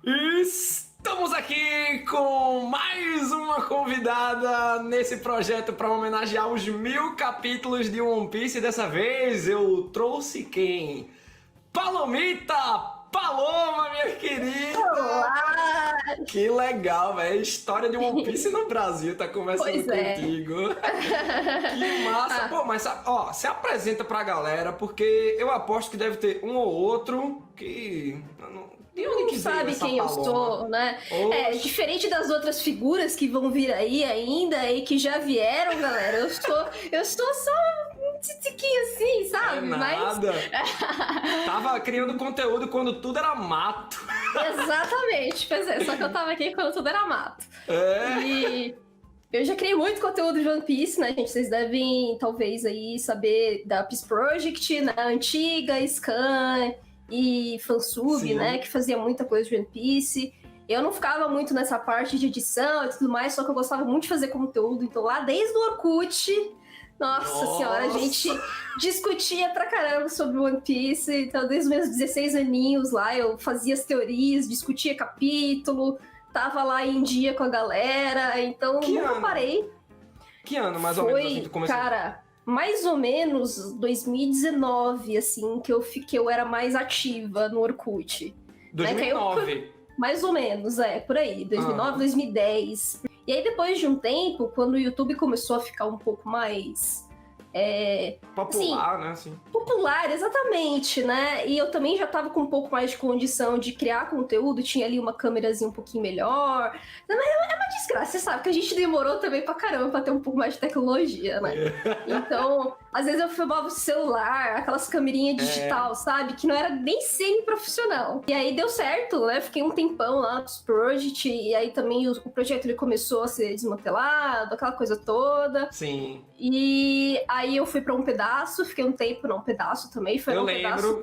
Estamos aqui com mais uma convidada nesse projeto para homenagear os 1000 capítulos de One Piece. Dessa vez eu trouxe quem? Palomita! Paloma, minha querida! Olá! Que legal, velho! História de One Piece no Brasil tá conversando contigo. Que massa! Pô, mas ó, se apresenta pra galera, porque eu aposto que deve ter um ou outro que... De onde que sabe quem Paloma? eu sou, né? Oxe. É, diferente das outras figuras que vão vir aí ainda e que já vieram, galera, eu sou só um titiquinho assim, sabe? É nada. Mas... Tava criando conteúdo quando tudo era mato. Exatamente, pois é, só que eu tava aqui quando tudo era mato. É. E eu já criei muito conteúdo de One Piece, né, gente? Vocês devem, talvez, aí saber da Peace Project, né? Antiga, Scan e Fansub, Sim. né? Que fazia muita coisa de One Piece. Eu não ficava muito nessa parte de edição e tudo mais, só que eu gostava muito de fazer conteúdo. Então lá desde o Orkut, nossa senhora, a gente discutia pra caramba sobre One Piece. Então desde os meus 16 aninhos lá, eu fazia as teorias, discutia capítulo, tava lá em dia com a galera. Então nunca parei. Que ano mais ou menos assim tu começou? Cara, mais ou menos 2019, assim, que eu era mais ativa no Orkut. 2009. Mais ou menos, por aí. 2009, 2010. E aí, depois de um tempo, quando o YouTube começou a ficar um pouco mais... popular, né? Assim. Popular, exatamente, né? E eu também já tava com um pouco mais de condição de criar conteúdo, tinha ali uma câmerazinha um pouquinho melhor. É uma desgraça, você sabe que a gente demorou também pra caramba pra ter um pouco mais de tecnologia, né? Então, às vezes eu filmava o celular, aquelas câmerinhas digital, sabe? Que não era nem semi-profissional. E aí deu certo, né? Fiquei um tempão lá no Project, e aí também o projeto ele começou a ser desmantelado, aquela coisa toda. Sim. E aí eu fui pra um pedaço, fiquei um tempo num pedaço também. Foi um pedaço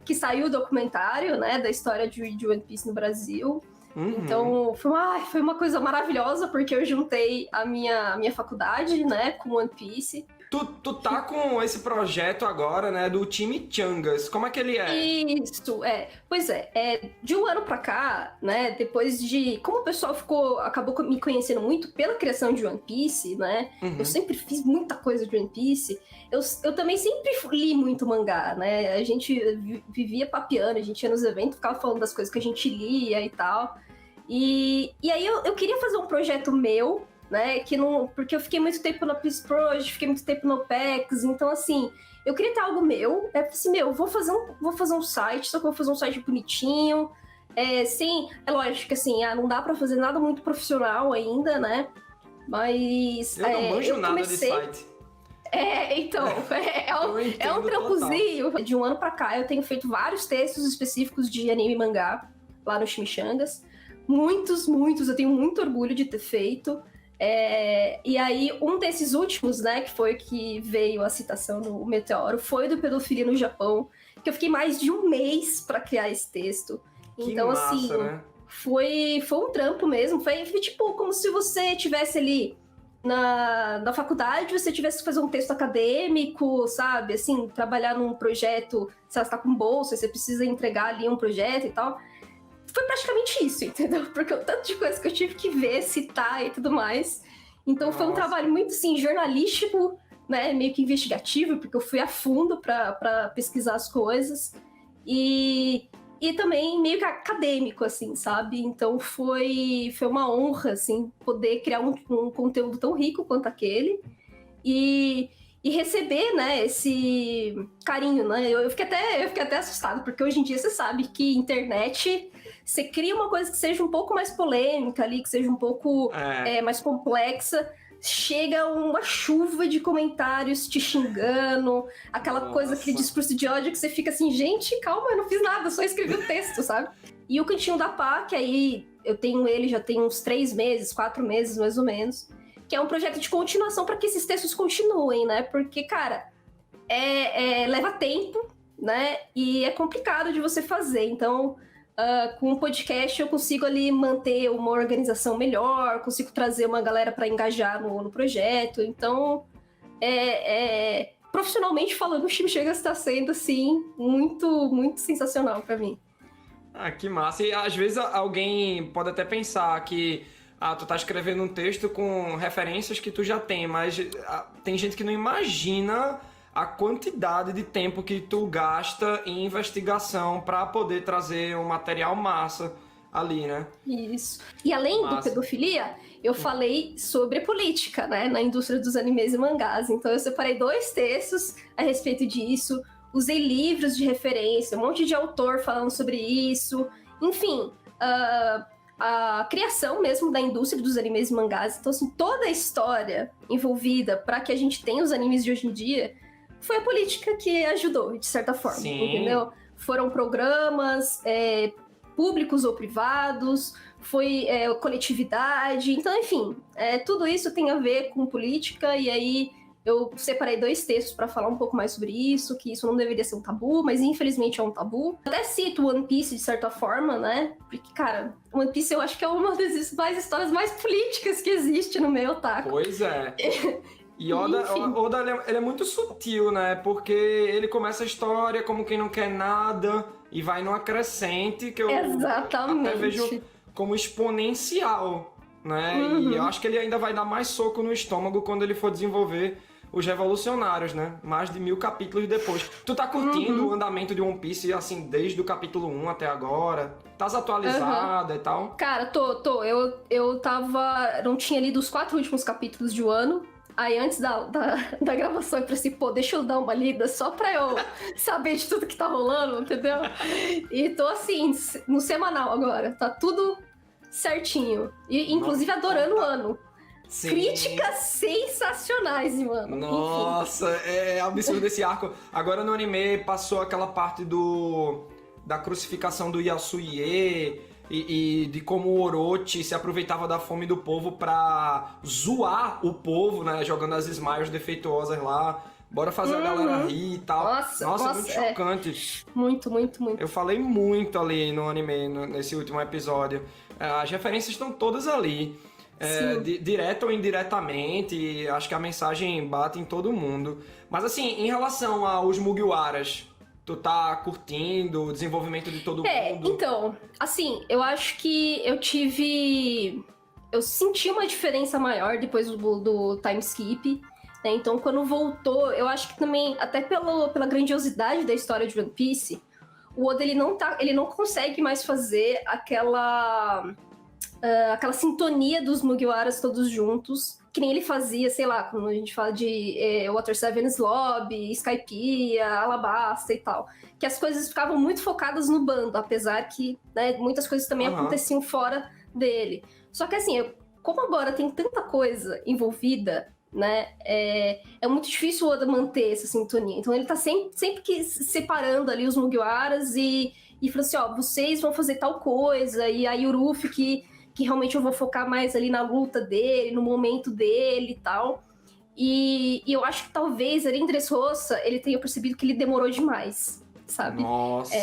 que saiu o documentário, né, da história de One Piece no Brasil. Então foi uma coisa maravilhosa, porque eu juntei a minha faculdade, né, com One Piece. Tu tá com esse projeto agora, né, do time Changas. Como é que ele é? Isso, Pois é, de um ano pra cá, né, depois de... Como o pessoal acabou me conhecendo muito pela criação de One Piece, né, eu sempre fiz muita coisa de One Piece, eu também sempre li muito mangá, né, a gente vivia papeando, a gente ia nos eventos, ficava falando das coisas que a gente lia e tal, e aí eu queria fazer um projeto meu, né, porque eu fiquei muito tempo na Peace Project, fiquei muito tempo no OPEX, então assim, eu queria ter algo meu, assim, vou fazer um site, só que eu vou fazer um site bonitinho, é lógico que assim, não dá pra fazer nada muito profissional ainda, né, mas... Eu não manjo nada de site. Então, é um trampozinho. Total. De um ano pra cá, eu tenho feito vários textos específicos de anime e mangá, lá no Chimichangas, muitos, eu tenho muito orgulho de ter feito. E aí, um desses últimos, né, que foi que veio a citação no Meteoro, foi do Pedofilia no Japão, que eu fiquei mais de um mês pra criar esse texto. Que então, massa, assim, né? foi um trampo mesmo. Foi tipo como se você tivesse ali na faculdade, você tivesse que fazer um texto acadêmico, sabe? Assim, trabalhar num projeto, se você tá com bolsa, você precisa entregar ali um projeto e tal. Foi praticamente isso, entendeu? Porque o tanto de coisa que eu tive que ver, citar e tudo mais. Então foi um trabalho muito, assim, jornalístico, né? Meio que investigativo, porque eu fui a fundo pra pesquisar as coisas. E também meio que acadêmico, assim, sabe? Então foi uma honra, assim, poder criar um conteúdo tão rico quanto aquele. E receber, né, esse carinho, né? Eu fiquei até assustada, porque hoje em dia você sabe que internet, você cria uma coisa que seja um pouco mais polêmica ali, que seja um pouco mais complexa, chega uma chuva de comentários te xingando, aquela coisa, aquele discurso de ódio que você fica assim, gente, calma, eu não fiz nada, só escrevi o texto, sabe? E o Cantinho da Pá, que aí eu tenho ele já tem uns 3 meses, 4 meses mais ou menos, que é um projeto de continuação para que esses textos continuem, né? Porque, cara, leva tempo, né? E é complicado de você fazer. Então, com o podcast eu consigo ali manter uma organização melhor, consigo trazer uma galera para engajar no projeto. Então, profissionalmente falando, o Chimichangas está sendo, assim, muito, muito sensacional para mim. Ah, que massa. E às vezes alguém pode até pensar que tu tá escrevendo um texto com referências que tu já tem, mas tem gente que não imagina a quantidade de tempo que tu gasta em investigação para poder trazer um material massa ali, né? Isso. E além do pedofilia, eu falei sobre política, né, na indústria dos animes e mangás. Então eu separei 2 textos a respeito disso, usei livros de referência, um monte de autor falando sobre isso. Enfim, a criação mesmo da indústria dos animes e mangás. Então, assim, toda a história envolvida para que a gente tenha os animes de hoje em dia foi a política que ajudou, de certa forma, Sim. entendeu? Foram programas públicos ou privados, foi coletividade. Então, enfim, tudo isso tem a ver com política, e aí eu separei 2 textos para falar um pouco mais sobre isso, que isso não deveria ser um tabu, mas infelizmente é um tabu. Até cito One Piece de certa forma, né? Porque, cara, One Piece eu acho que é uma das histórias mais políticas que existe no meio otaku. Pois é. E Oda ele é muito sutil, né? Porque ele começa a história como quem não quer nada e vai numa crescente que eu até vejo como exponencial, né? E eu acho que ele ainda vai dar mais soco no estômago quando ele for desenvolver os revolucionários, né? Mais de 1000 capítulos depois. Tu tá curtindo o andamento de One Piece, assim, desde o capítulo 1 até agora? Tás atualizada e tal? Cara, tô. Eu tava... Não tinha lido os 4 últimos capítulos de Wano. Aí antes da gravação eu falei assim, pô, deixa eu dar uma lida só pra eu saber de tudo que tá rolando, entendeu? E tô assim, no semanal agora. Tá tudo certinho. E inclusive adorando o ano. Sim. Críticas sensacionais, mano. Nossa, é absurdo esse arco. Agora no anime passou aquela parte da crucificação do Yasuie e de como o Orochi se aproveitava da fome do povo pra zoar o povo, né? Jogando as smiles defeituosas lá. Bora fazer a galera rir e tal. Nossa, muito chocante. Muito. Eu falei muito ali no anime, nesse último episódio. As referências estão todas ali. Direto ou indiretamente, acho que a mensagem bate em todo mundo. Mas assim, em relação aos Mugiwaras, tu tá curtindo o desenvolvimento de todo mundo? Então, assim, eu acho que eu senti uma diferença maior depois do time skip, né? Então, quando voltou, eu acho que também, até pela grandiosidade da história de One Piece, o Oda, ele não consegue mais fazer aquela sintonia dos Mugiwaras todos juntos, que nem ele fazia, sei lá, quando a gente fala de Water Seven's Lobby, Skypiea, Alabasta e tal, que as coisas ficavam muito focadas no bando, apesar que, né, muitas coisas também aconteciam fora dele. Só que assim, como agora tem tanta coisa envolvida, né, é muito difícil o Oda manter essa sintonia. Então ele tá sempre que separando ali os Mugiwaras e falando assim, ó, vocês vão fazer tal coisa, e aí o Ruffy que realmente eu vou focar mais ali na luta dele, no momento dele e tal. E eu acho que talvez ali em Dressrosa ele tenha percebido que ele demorou demais, sabe? Nossa,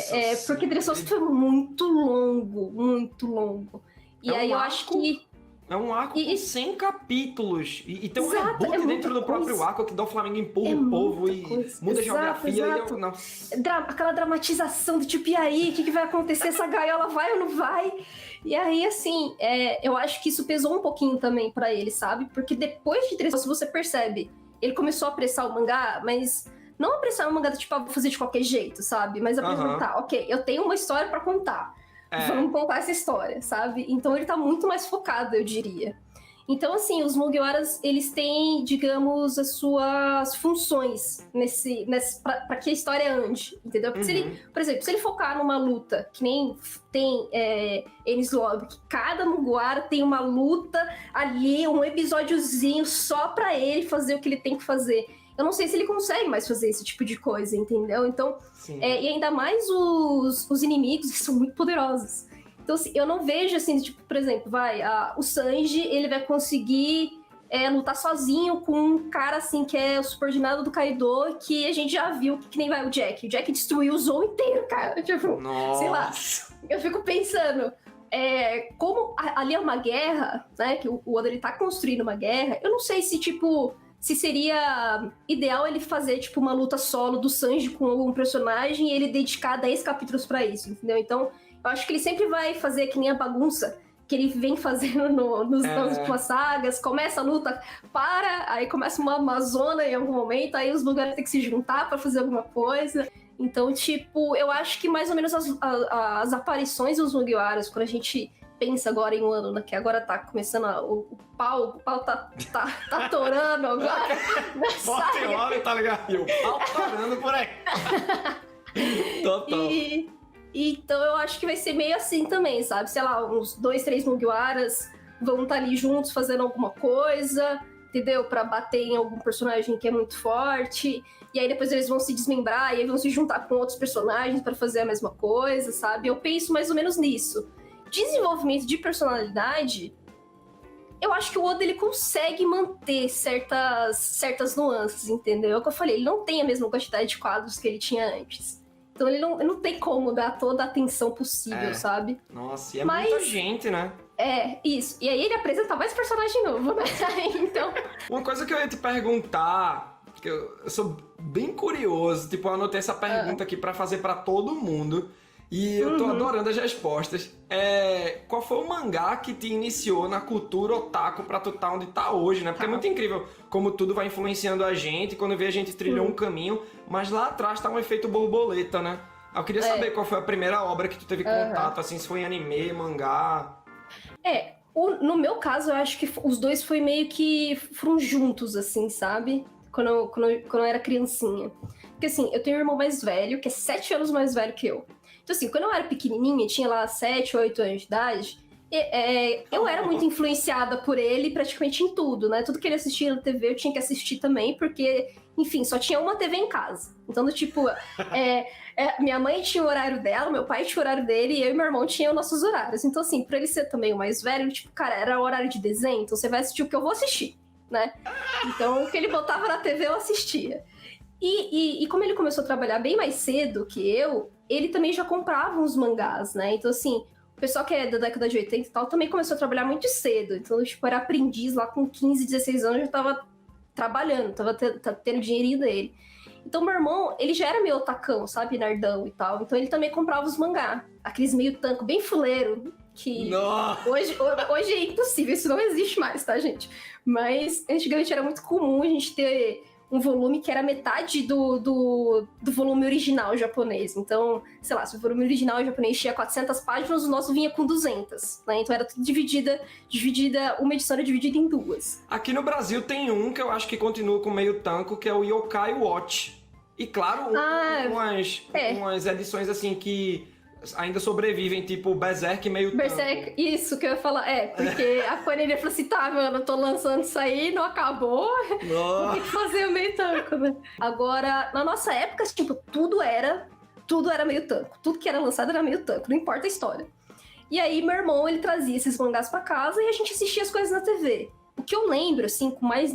porque Dressrosa foi muito longo. E aí eu acho que... É um arco com 100 capítulos. E tem um reboot dentro do próprio arco que dá o Flamengo empurra o povo e muda a geografia. Aquela dramatização do tipo, e aí, o que vai acontecer? Essa gaiola vai ou não vai? E aí, assim, eu acho que isso pesou um pouquinho também pra ele, sabe? Porque depois de Dressrosa, você percebe, ele começou a apressar o mangá, mas não apressar o mangá do tipo, vou fazer de qualquer jeito, sabe? Mas apresentar, ok, eu tenho uma história pra contar. Vamos contar essa história, sabe? Então ele tá muito mais focado, eu diria. Então, assim, os Mugiwaras, eles têm, digamos, as suas funções pra que a história ande, entendeu? Porque se ele, por exemplo, se ele focar numa luta, que nem tem Enies Lobby, que cada Mugiwara tem uma luta ali, um episódiozinho só pra ele fazer o que ele tem que fazer. Eu não sei se ele consegue mais fazer esse tipo de coisa, entendeu? Então, e ainda mais os inimigos, que são muito poderosos. Então, assim, eu não vejo, assim, tipo, por exemplo, o Sanji, ele vai conseguir lutar sozinho com um cara, assim, que é o subordinado do Kaido, que a gente já viu que nem vai o Jack. O Jack destruiu o Zou inteiro, cara. Tipo, sei lá. Eu fico pensando... como ali é uma guerra, né? Que o Oda, ele tá construindo uma guerra. Eu não sei se, tipo... Se seria ideal ele fazer, tipo, uma luta solo do Sanji com algum personagem e ele dedicar 10 capítulos pra isso, entendeu? Então, Eu acho que ele sempre vai fazer que nem a bagunça que ele vem fazendo nas últimas sagas. Começa a luta, aí começa uma zona em algum momento, aí os lugares têm que se juntar pra fazer alguma coisa. Então, tipo, eu acho que mais ou menos as aparições dos Mugiwaras, quando a gente pensa agora em um ano, né, que agora tá começando o pau tá torando agora. Bota em hora, tá ligado? E o pau torando por aí. Total. Então eu acho que vai ser meio assim também, sabe? Sei lá, uns 2, 3 Mugiwaras vão estar ali juntos fazendo alguma coisa, entendeu? Pra bater em algum personagem que é muito forte. E aí depois eles vão se desmembrar e aí vão se juntar com outros personagens pra fazer a mesma coisa, sabe? Eu penso mais ou menos nisso. Desenvolvimento de personalidade, eu acho que o Oda ele consegue manter certas nuances, entendeu? É o que eu falei, ele não tem a mesma quantidade de quadros que ele tinha antes. Então ele não tem como dar toda a atenção possível, sabe? Nossa, e muita gente, né? Isso. E aí ele apresenta mais personagem novo, né? Então... Uma coisa que eu ia te perguntar, que eu sou bem curioso, tipo, eu anotei essa pergunta aqui pra fazer pra todo mundo, e eu tô adorando as respostas. Qual foi o mangá que te iniciou na cultura otaku pra tu tá onde tá hoje, né? Porque é muito incrível como tudo vai influenciando a gente, quando vê a gente trilhou um caminho, mas lá atrás tá um efeito borboleta, né? Eu queria saber qual foi a primeira obra que tu teve contato, assim, se foi em anime, mangá... No meu caso, eu acho que os dois foi meio que foram juntos, assim, sabe? Quando eu era criancinha. Porque, assim, eu tenho um irmão mais velho, que é 7 anos mais velho que eu. Então, assim, quando eu era pequenininha, tinha lá 7, 8 anos de idade, eu era muito influenciada por ele praticamente em tudo, né? Tudo que ele assistia na TV eu tinha que assistir também, porque, enfim, só tinha uma TV em casa. Então, tipo, minha mãe tinha o horário dela, meu pai tinha o horário dele, e eu e meu irmão tinham nossos horários. Então, assim, pra ele ser também o mais velho, tipo, cara, era horário de desenho, então você vai assistir o que eu vou assistir, né? Então, o que ele botava na TV eu assistia. E como ele começou a trabalhar bem mais cedo que eu, ele também já comprava uns mangás, né? Então, assim, o pessoal que é da década de 80 e tal também começou a trabalhar muito cedo. Então, tipo, era aprendiz lá com 15, 16 anos, já tava trabalhando, tava tendo dinheirinho dele. Então, meu irmão, ele já era meio otacão, sabe? Nerdão e tal. Então, ele também comprava os mangá. Aqueles meio tanco, bem fuleiro, que hoje é impossível, isso não existe mais, tá, gente? Mas, antigamente era muito comum a gente ter um volume que era metade do volume original japonês. Então, sei lá, se o volume original japonês tinha 400 páginas, o nosso vinha com 200, né? Então era tudo dividida, uma edição era dividida em duas. Aqui no Brasil tem um que eu acho que continua com meio tanco, que é o Yokai Watch. E claro, umas edições assim que ainda sobrevivem, tipo Berserk meio Berserk, tanco. Isso que eu ia falar, porque a Panini falou assim, tá, mano, eu tô lançando isso aí, não acabou, vou ter que fazer o meio tanco, né? Agora, na nossa época, tipo, tudo era meio tanco, tudo que era lançado era meio tanco, não importa a história. E aí, meu irmão, ele trazia esses mangás pra casa e a gente assistia as coisas na TV. O que eu lembro, assim, com mais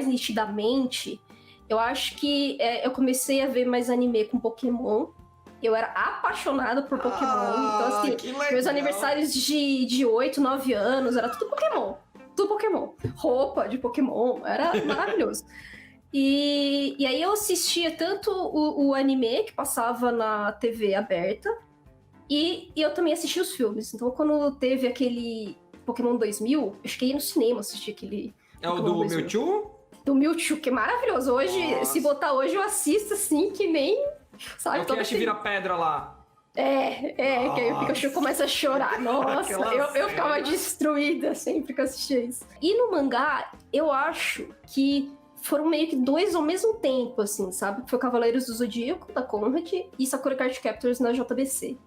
nitidamente, eu acho que eu comecei a ver mais anime com Pokémon. Eu era apaixonada por Pokémon. Então, assim, meus aniversários de 8, 9 anos, era tudo Pokémon. Tudo Pokémon. Roupa de Pokémon. Era maravilhoso. E aí eu assistia tanto o anime, que passava na TV aberta, e eu também assistia os filmes. Então, quando teve aquele Pokémon 2000, eu cheguei no cinema assistir aquele É o do Mewtwo? Do Mewtwo, que é maravilhoso. Hoje, se botar hoje, eu assisto assim, que nem... Sabe, é o que a gente vira pedra lá. Que aí o Pikachu começa a chorar. Nossa, eu ficava destruída sempre que eu assistia isso. E no mangá, eu acho que foram meio que 2 ao mesmo tempo, assim, sabe? Foi Cavaleiros do Zodíaco, da Conrad, e Sakura Card Captors na JBC.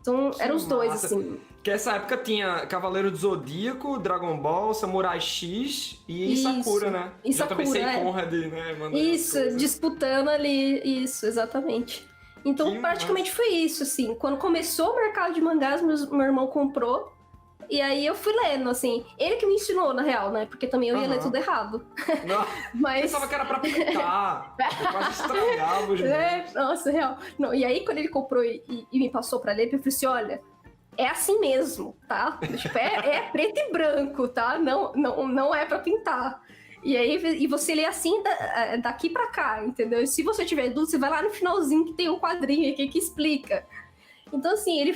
Então, eram os dois, assim. Que essa época tinha Cavaleiro do Zodíaco, Dragon Ball, Samurai X e Sakura, né? E Sakura, JBC e Conrad, né? Isso, disputando ali. Isso, exatamente. Então, praticamente foi isso, assim. Quando começou o mercado de mangás, meu irmão comprou. E aí eu fui lendo, assim. Ele que me ensinou, na real, né? Porque também eu ia ler tudo errado. Não, mas... pensava que era pra pintar. Eu quase estragava os livros. Nossa, real. Não, e aí, quando ele comprou e me passou pra ler, eu falei assim, olha... É assim mesmo, tá? Tipo, é preto e branco, tá? Não é pra pintar. E aí você lê assim daqui pra cá, entendeu? E se você tiver dúvida, você vai lá no finalzinho que tem um quadrinho aqui que explica. Então, assim, ele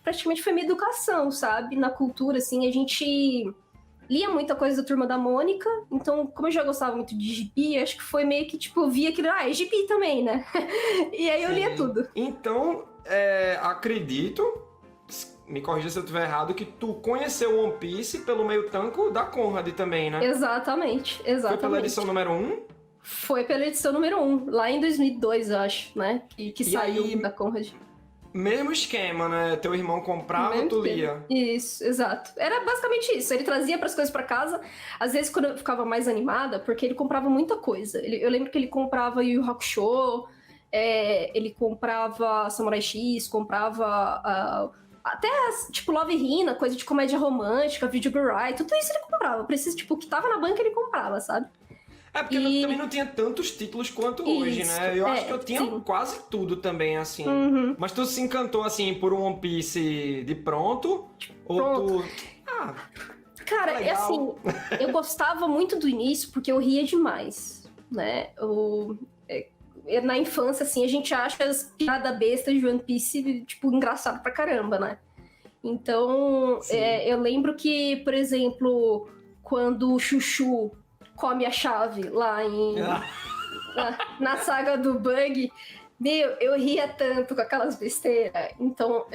praticamente foi minha educação, sabe? Na cultura, assim, a gente lia muita coisa da Turma da Mônica, então, como eu já gostava muito de gibi, acho que foi meio que, tipo, eu via aquilo, é gibi também, né? E aí eu lia tudo. Então, acredito, me corrija se eu estiver errado, que tu conheceu One Piece pelo meio tanco da Conrad também, né? Exatamente. Foi pela edição número 1? Foi pela edição número 1, lá em 2002, eu acho, né? Que saiu aí, da Conrad. Mesmo esquema, né? Teu irmão comprava, tu lia. Isso, exato. Era basicamente isso. Ele trazia as coisas pra casa. Às vezes, quando eu ficava mais animada, porque ele comprava muita coisa. Eu lembro que ele comprava Yu Yu Hakusho, ele comprava Samurai X, comprava até, tipo, Love Hina, coisa de comédia romântica, Video Gurai, tudo isso ele comprava. Precisa, tipo, o que tava na banca ele comprava, sabe? Porque também não tinha tantos títulos quanto hoje, né? Eu acho que eu tinha quase tudo também, assim. Uhum. Mas tu se encantou, assim, por um One Piece de pronto? Ou tu... Cara, é assim, eu gostava muito do início porque eu ria demais, né? Na infância, assim, a gente acha as piadas bestas de One Piece, tipo, engraçado pra caramba, né? Então, eu lembro que, por exemplo, quando o Chuchu come a chave lá na saga do Bug, meu, eu ria tanto com aquelas besteiras. Então,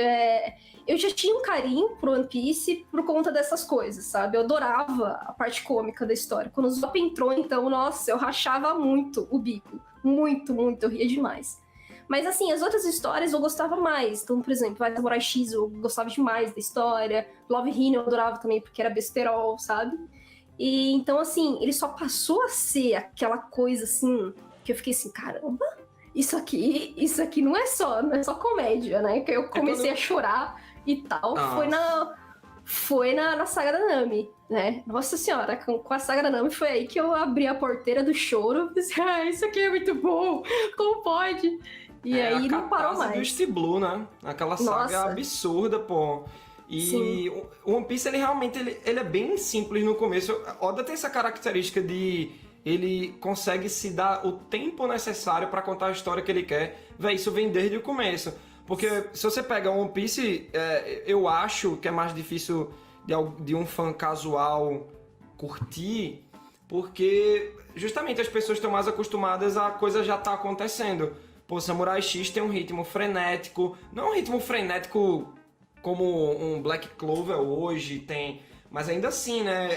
eu já tinha um carinho pro One Piece por conta dessas coisas, sabe? Eu adorava a parte cômica da história. Quando o Zop entrou, então, nossa, eu rachava muito o bico. Muito, muito, eu ria demais. Mas, assim, as outras histórias eu gostava mais. Então, por exemplo, Samurai X eu gostava demais da história. Love Hina eu adorava também porque era besterol, sabe? E então, assim, ele só passou a ser aquela coisa, assim, que eu fiquei assim, caramba, isso aqui não é só comédia, né? Que eu comecei a chorar e tal. Foi na saga da Nami, né? Nossa senhora, com a saga da Nami foi aí que eu abri a porteira do choro e pensei, isso aqui é muito bom, como pode? E aí não parou mais. Do East Blue, né? Aquela saga absurda, pô. E sim. O One Piece, ele realmente ele é bem simples no começo. Oda tem essa característica de ele consegue se dar o tempo necessário para contar a história que ele quer. Véi, isso vem desde o começo. Porque se você pega One Piece, eu acho que é mais difícil de um fã casual curtir, porque justamente as pessoas estão mais acostumadas a coisa já tá acontecendo. Pô, Samurai X tem um ritmo frenético, não um ritmo frenético como um Black Clover hoje tem, mas ainda assim, né?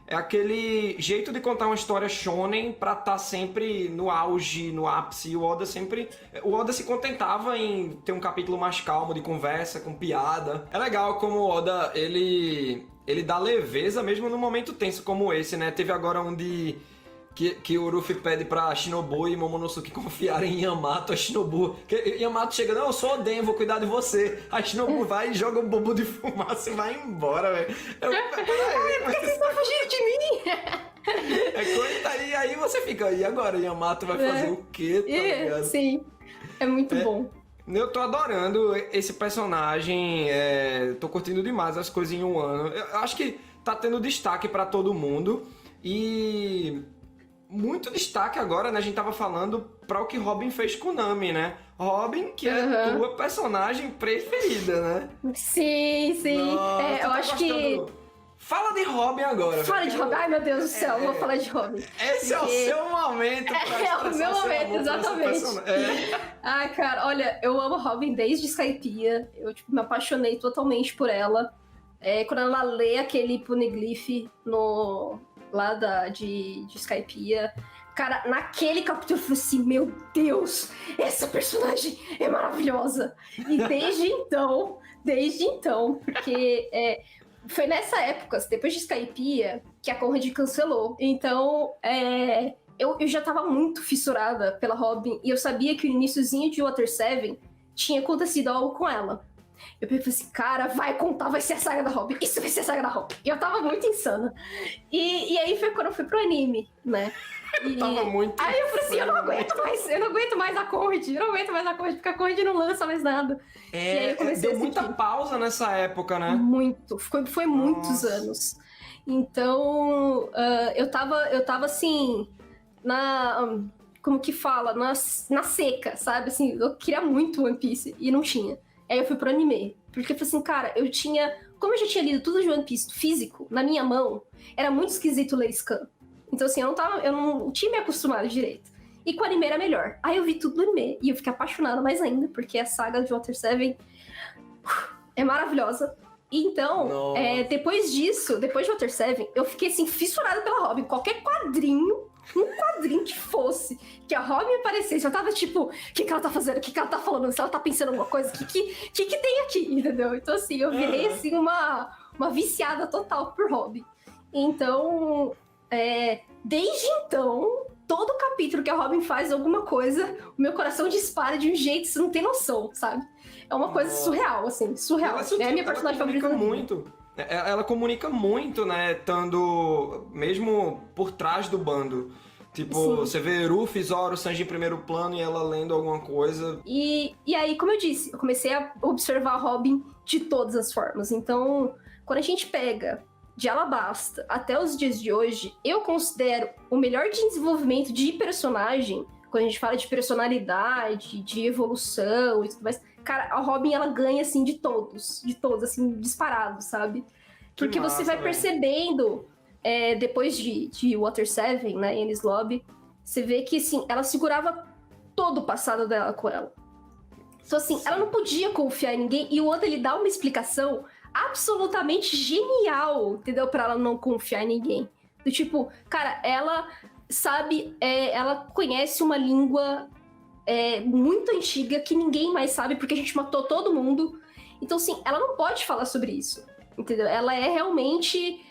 É aquele jeito de contar uma história shonen pra estar sempre no auge, no ápice. E o Oda se contentava em ter um capítulo mais calmo, de conversa, com piada. É legal como o Oda, ele dá leveza mesmo num momento tenso como esse, né? Teve agora um que o Luffy pede pra Shinobu e Momonosuke confiarem em Yamato. A Shinobu... Yamato chega, não, eu sou Oden, vou cuidar de você. A Shinobu vai e joga um bombo de fumaça e vai embora, velho. Ai, por que vocês estão fugindo de mim? E aí você fica, e agora? Yamato vai fazer o quê? Tá ligado? Sim, é muito bom. Eu tô adorando esse personagem, tô curtindo demais as coisas em um ano. Eu acho que tá tendo destaque pra todo mundo e... muito destaque agora, né? A gente tava falando pra o que Robin fez com Nami, né? Robin, que é tua personagem preferida, né? Sim. Nossa, eu acho que... Fala de Robin agora. Fala de Robin. Ai, meu Deus do céu, vou falar de Robin. Esse é o seu momento pra É o meu momento, exatamente. Ai, cara, olha, eu amo Robin desde Skypiea. Eu, me apaixonei totalmente por ela. Quando ela lê aquele poneglyph lá de Skypiea. Cara, naquele capítulo eu falei assim, meu Deus, essa personagem é maravilhosa. E desde então, porque foi nessa época, depois de Skypiea, que a Conrad cancelou. Então, eu já tava muito fissurada pela Robin, e eu sabia que o iniciozinho de Water 7 tinha acontecido algo com ela. Eu pensei assim, cara, vai ser a saga da Robin. Isso vai ser a saga da Robin. E eu tava muito insana. E aí foi quando eu fui pro anime, né? Tava muito aí eu falei assim, eu não aguento mais a Conrad. Porque a Conrad não lança mais nada. E aí eu comecei deu muita pausa nessa época, né? Muito. Foi muitos anos. Então, eu tava assim, como que fala, na seca, sabe? Assim, eu queria muito One Piece e não tinha. Aí eu fui pro anime. Porque eu falei assim, cara, como eu já tinha lido tudo de One Piece físico, na minha mão, era muito esquisito ler scan. Então, assim, eu não tinha me acostumado direito. E com o anime era melhor. Aí eu vi tudo no anime. E eu fiquei apaixonada mais ainda, porque a saga de Water 7 é maravilhosa. Então, depois disso, depois de Water 7, eu fiquei, assim, fissurada pela Robin. Qualquer quadrinho, um quadrinho que fosse, que a Robin aparecesse, eu tava tipo, o que ela tá fazendo? O que ela tá falando? Se ela tá pensando em alguma coisa, o que tem aqui? Entendeu? Então, assim, eu virei, assim, uma viciada total por Robin. Então, desde então, todo capítulo que a Robin faz alguma coisa, o meu coração dispara de um jeito que você não tem noção, sabe? É uma coisa surreal, assim, surreal. É a minha personagem favorita. Ela comunica muito, né? Estando mesmo por trás do bando. Tipo, sim, você vê Ruffy, Zoro, Sanji em primeiro plano e ela lendo alguma coisa. E aí, como eu disse, eu comecei a observar a Robin de todas as formas. Então, quando a gente pega de Alabasta até os dias de hoje, eu considero o melhor desenvolvimento de personagem, quando a gente fala de personalidade, de evolução e tudo mais. Cara, a Robin, ela ganha, assim, de todos, assim, disparado, sabe? Porque massa, você vai percebendo, depois de Water 7, né, Enies Lobby, você vê que, assim, ela segurava todo o passado dela com ela. Então, assim, ela não podia confiar em ninguém, e o Oda, ele dá uma explicação absolutamente genial, entendeu? Pra ela não confiar em ninguém. Do tipo, cara, ela sabe, ela conhece uma língua muito antiga que ninguém mais sabe porque a gente matou todo mundo. Então, assim, ela não pode falar sobre isso, entendeu? Ela é realmente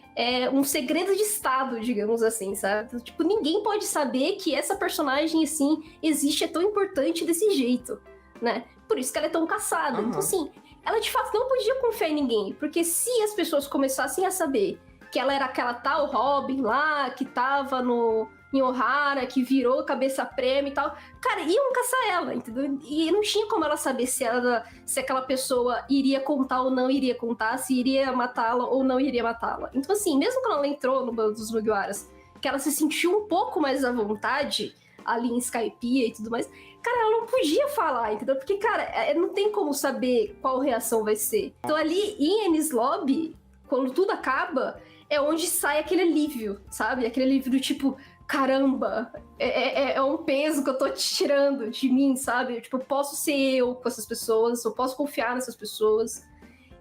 um segredo de estado, digamos assim, sabe? Então, tipo, ninguém pode saber que essa personagem, assim, existe, é tão importante desse jeito, né? Por isso que ela é tão caçada. Então, assim, ela de fato não podia confiar em ninguém, porque se as pessoas começassem a saber que ela era aquela tal Robin lá, que tava em Ohara, que virou cabeça prêmio e tal, cara, iam caçar ela, entendeu? E não tinha como ela saber se aquela pessoa iria contar ou não iria contar, se iria matá-la ou não iria matá-la. Então, assim, mesmo quando ela entrou no bando dos Mugiwaras, que ela se sentiu um pouco mais à vontade ali em Skypiea e tudo mais, cara, ela não podia falar, entendeu? Porque, cara, não tem como saber qual reação vai ser. Então, ali em Enies Lobby, quando tudo acaba, é onde sai aquele alívio, sabe? Aquele alívio do tipo, caramba, é um peso que eu tô tirando de mim, sabe? Tipo, eu posso ser eu com essas pessoas, eu posso confiar nessas pessoas.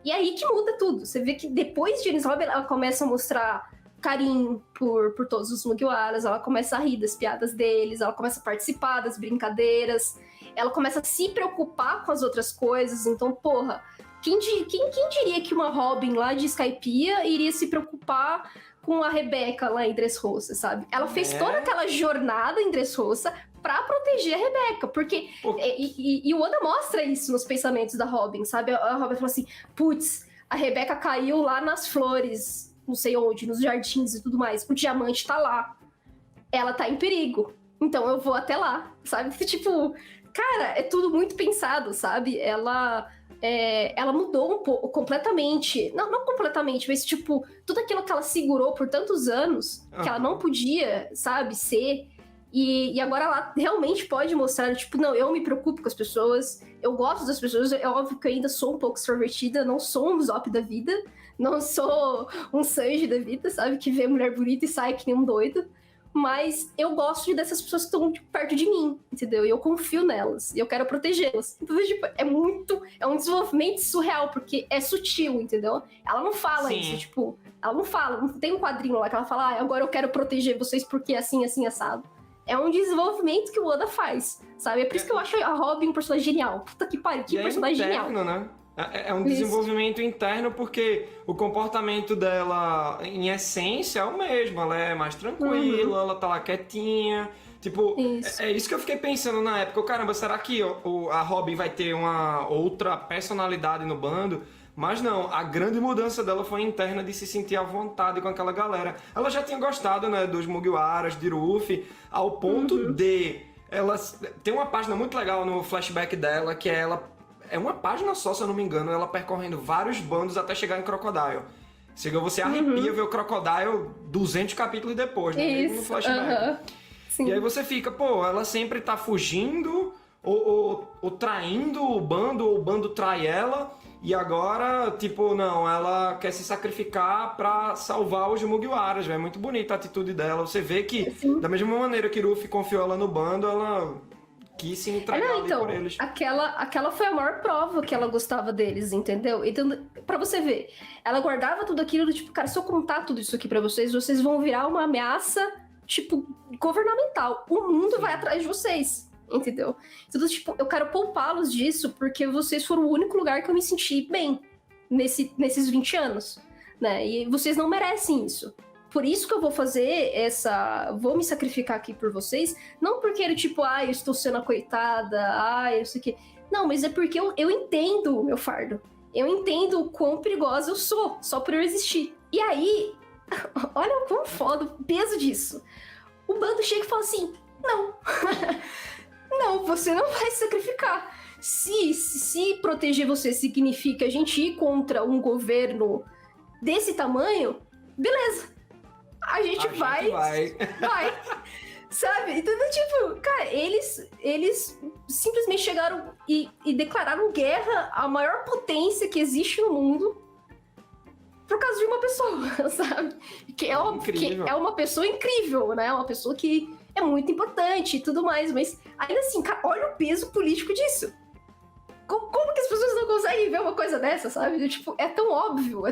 E aí que muda tudo. Você vê que depois de Enies Lobby, ela começa a mostrar carinho por todos os Mugiwaras, ela começa a rir das piadas deles, ela começa a participar das brincadeiras, ela começa a se preocupar com as outras coisas. Então, porra, quem diria que uma Robin lá de Skypiea iria se preocupar com a Rebeca lá em Dressrosa, sabe? Ela fez toda aquela jornada em Dressrosa pra proteger a Rebeca, porque... E o Oda mostra isso nos pensamentos da Robin, sabe? A Robin fala assim, putz, a Rebeca caiu lá nas flores, não sei onde, nos jardins e tudo mais. O diamante tá lá. Ela tá em perigo. Então eu vou até lá, sabe? Tipo, cara, é tudo muito pensado, sabe? Ela mudou um pouco, completamente. Não completamente, mas tipo, tudo aquilo que ela segurou por tantos anos, que ela não podia, sabe, ser. E agora ela realmente pode mostrar, tipo, não, eu me preocupo com as pessoas, eu gosto das pessoas, é óbvio que eu ainda sou um pouco extrovertida, não sou um Usopp da vida, não sou um Sanji da vida, sabe? Que vê mulher bonita e sai que nem um doido. Mas eu gosto dessas pessoas que estão tipo, perto de mim, entendeu? E eu confio nelas. E eu quero protegê-las. Então, tipo, é um desenvolvimento surreal, porque é sutil, entendeu? Ela não fala isso, tipo... Ela não fala, não tem um quadrinho lá que ela fala, agora eu quero proteger vocês porque é assim, assim, assado. É um desenvolvimento que o Oda faz, sabe? É por isso que eu acho a Robin um personagem genial. Puta que pariu, que personagem interno, genial. Né? É um desenvolvimento interno porque o comportamento dela, em essência, é o mesmo. Ela é mais tranquila, ela tá lá quietinha. Tipo, é isso que eu fiquei pensando na época. Caramba, será que a Robin vai ter uma outra personalidade no bando? Mas não, a grande mudança dela foi interna de se sentir à vontade com aquela galera. Ela já tinha gostado, né, dos Mugiwaras, de Ruffy, ao ponto de... Ela tem uma página muito legal no flashback dela, que é uma página só, se eu não me engano, ela percorrendo vários bandos até chegar em Crocodile. Você arrepia ver o Crocodile 200 capítulos depois, né? No flashback. Sim. E aí você fica, pô, ela sempre tá fugindo ou traindo o bando, ou o bando trai ela, e agora, tipo, não, ela quer se sacrificar pra salvar os Mugiwaras, velho. É muito bonita a atitude dela. Você vê que, Sim. da mesma maneira que Ruffy confiou ela no bando, ela quis se entregar Não, ali então, por eles. aquela foi a maior prova que ela gostava deles, entendeu? Então, pra você ver, ela guardava tudo aquilo do tipo, cara, se eu contar tudo isso aqui pra vocês, vocês vão virar uma ameaça, tipo, governamental. O mundo vai atrás de vocês, entendeu? Então, tipo, eu quero poupá-los disso porque vocês foram o único lugar que eu me senti bem nesses 20 anos, né? E vocês não merecem isso. Por isso que eu vou fazer vou me sacrificar aqui por vocês, não porque ele, tipo, eu estou sendo a coitada, eu sei o quê. Não, mas é porque eu entendo o meu fardo. Eu entendo o quão perigosa eu sou, só por eu existir. E aí, olha o quão foda o peso disso. O bando chega e fala assim, não. Não, você não vai se sacrificar. Se proteger você significa a gente ir contra um governo desse tamanho, beleza. A gente vai. Sabe? Então, tipo, cara, eles simplesmente chegaram e declararam guerra à maior potência que existe no mundo por causa de uma pessoa, sabe? Que é óbvio que é uma pessoa incrível, né? Uma pessoa que é muito importante e tudo mais, mas ainda assim, cara, olha o peso político disso. Como que as pessoas não conseguem ver uma coisa dessa, sabe? Tipo, é tão óbvio,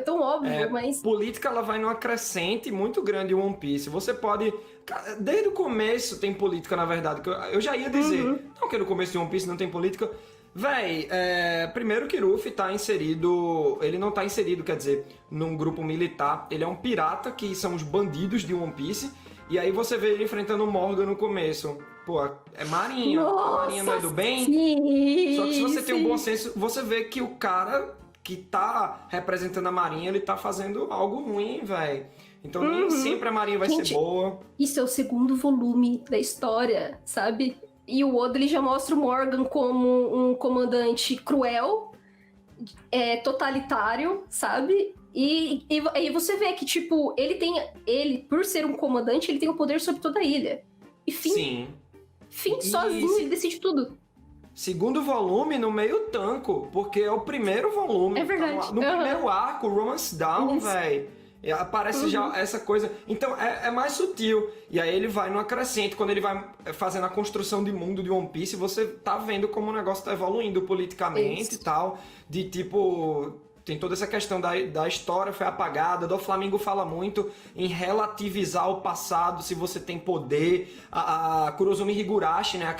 mas... Política, ela vai numa crescente muito grande em One Piece. Você pode... Desde o começo tem política, na verdade. Eu já ia dizer, não que no começo de One Piece não tem política. Véi, primeiro que Ruffy tá inserido... Ele não tá inserido, quer dizer, num grupo militar. Ele é um pirata, que são os bandidos de One Piece. E aí você vê ele enfrentando o Morgan no começo. Pô, é marinha. Nossa, a marinha não é do bem. Sim, Só que se você tem um bom senso, você vê que o cara que tá representando a marinha, ele tá fazendo algo ruim, velho. Então nem sempre a marinha vai ser boa. Isso é o segundo volume da história, sabe? E o Oda, ele já mostra o Morgan como um comandante cruel, totalitário, sabe? E aí você vê que, tipo, ele, por ser um comandante, ele tem o poder sobre toda a ilha. E Sim. Sozinho, ele decide tudo. Segundo volume, no meio tanco, porque é o primeiro volume. É verdade. No primeiro arco, Romance Down, velho. Aparece já essa coisa. Então é mais sutil. E aí ele vai numa crescente. Quando ele vai fazendo a construção de mundo de One Piece, você tá vendo como o negócio tá evoluindo politicamente e tal. De tipo. Tem toda essa questão da história foi apagada. Do Flamengo fala muito em relativizar o passado, se você tem poder. A Kurozumi Higurashi, né?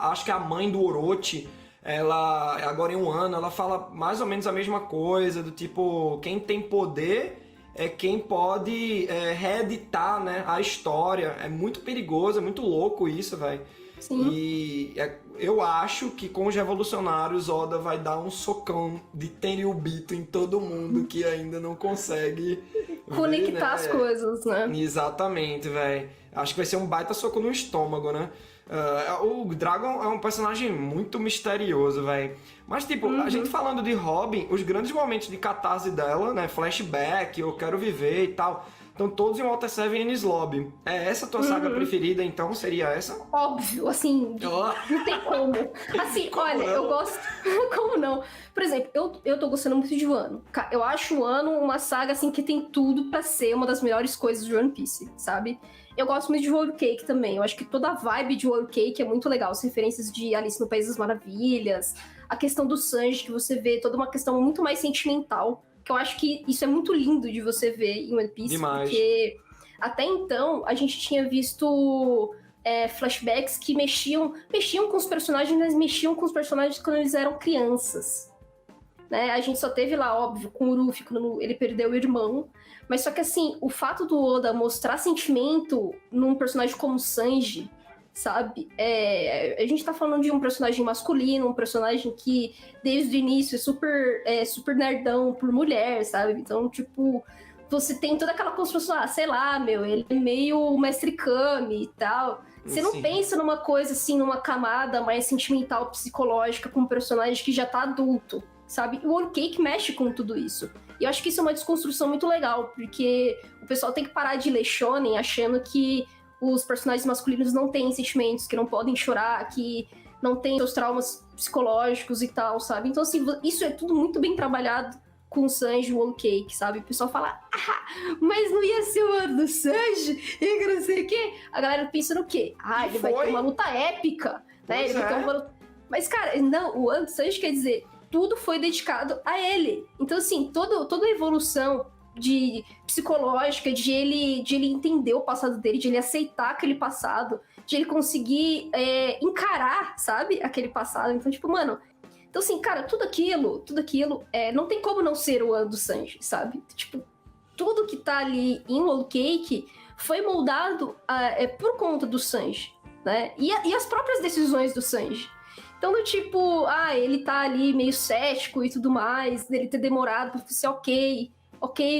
Acho que é a mãe do Orochi. Ela, agora em um ano, ela fala mais ou menos a mesma coisa. Do tipo, quem tem poder é quem pode reeditar, né, a história. É muito perigoso, é muito louco isso, velho. Sim. E eu acho que com os revolucionários, Oda vai dar um socão de Tenryubito em todo mundo que ainda não consegue conectar, ver, né? as coisas, né? Exatamente, velho. Acho que vai ser um baita soco no estômago, né? O Dragon é um personagem muito misterioso, velho. Mas, tipo, a gente falando de Robin, os grandes momentos de catarse dela, né? Flashback, Eu Quero Viver e tal... Estão todos em Water 7 e Enies Lobby. É essa a tua saga preferida, então? Seria essa? Óbvio, assim, não tem como. Assim, como olha, não? eu gosto... Como não? Por exemplo, eu tô gostando muito de Wano. Eu acho o Wano uma saga, assim, que tem tudo pra ser uma das melhores coisas de One Piece, sabe? Eu gosto muito de Whole Cake também. Eu acho que toda a vibe de Whole Cake é muito legal. As referências de Alice no País das Maravilhas, a questão do Sanji, que você vê toda uma questão muito mais sentimental. Que eu acho que isso é muito lindo de você ver em One Piece. Demais. Porque até então a gente tinha visto flashbacks que mexiam com os personagens, mas mexiam com os personagens quando eles eram crianças. Né? A gente só teve lá, óbvio, com o Ruffy, quando ele perdeu o irmão. Mas só que assim, o fato do Oda mostrar sentimento num personagem como o Sanji, sabe? A gente tá falando de um personagem masculino, um personagem que desde o início é super nerdão por mulher, sabe? Então, tipo, você tem toda aquela construção, sei lá, ele é meio mestre Kami e tal. Você não pensa numa coisa assim, numa camada mais sentimental, psicológica, com um personagem que já tá adulto, sabe? O Whole Cake mexe com tudo isso. E eu acho que isso é uma desconstrução muito legal, porque o pessoal tem que parar de ler shonen achando que os personagens masculinos não têm sentimentos, que não podem chorar, que não têm seus traumas psicológicos e tal, sabe? Então, assim, isso é tudo muito bem trabalhado com o Sanji e o Whole Cake, sabe? O pessoal fala, mas não ia ser o ano do Sanji e que não sei o quê. A galera pensa no quê? Ele vai ter uma luta épica, né? Ele vai ter uma luta... Mas, cara, não, o ano do Sanji quer dizer, tudo foi dedicado a ele. Então, assim, toda a evolução psicológica, de ele entender o passado dele, de ele aceitar aquele passado, de ele conseguir encarar, sabe, aquele passado. Então, tipo, mano... Então, assim, cara, tudo aquilo, não tem como não ser o ano do Sanji, sabe? Tipo, tudo que tá ali em Whole Cake foi moldado por conta do Sanji, né? E as próprias decisões do Sanji. Então, do tipo, ele tá ali meio cético e tudo mais, dele ter demorado pra ser ok,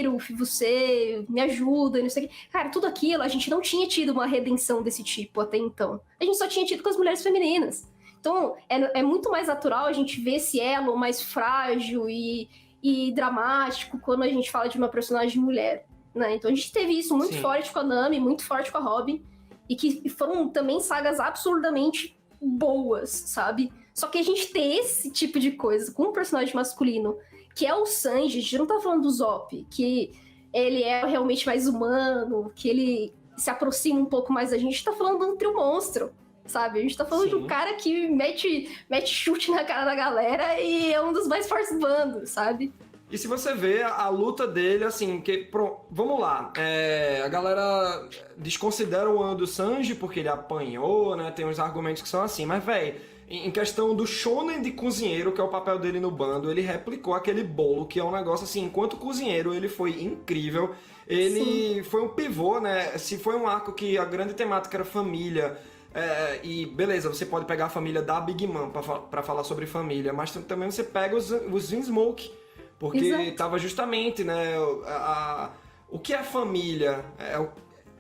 Ruffy, você me ajuda e não sei o quê. Cara, tudo aquilo, a gente não tinha tido uma redenção desse tipo até então. A gente só tinha tido com as mulheres femininas. Então, é muito mais natural a gente ver esse elo mais frágil e dramático quando a gente fala de uma personagem mulher, né? Então, a gente teve isso muito forte com a Nami, muito forte com a Robin, e que foram também sagas absurdamente boas, sabe? Só que a gente ter esse tipo de coisa com um personagem masculino, que é o Sanji, a gente não tá falando do Zop, que ele é realmente mais humano, que ele se aproxima um pouco mais da gente, tá falando de um trio monstro, sabe? A gente tá falando de um cara que mete chute na cara da galera e é um dos mais fortes do bando, sabe? E se você vê a luta dele, assim, vamos lá, a galera desconsidera o ano do Sanji porque ele apanhou, né? Tem uns argumentos que são assim, mas, véi, em questão do shonen de cozinheiro, que é o papel dele no bando, ele replicou aquele bolo, que é um negócio assim, enquanto cozinheiro ele foi incrível, ele foi um pivô, né? Se foi um arco que a grande temática era família, e beleza, você pode pegar a família da Big Mom pra falar sobre família, mas também você pega os Vinsmoke, porque tava justamente, né, o que é família?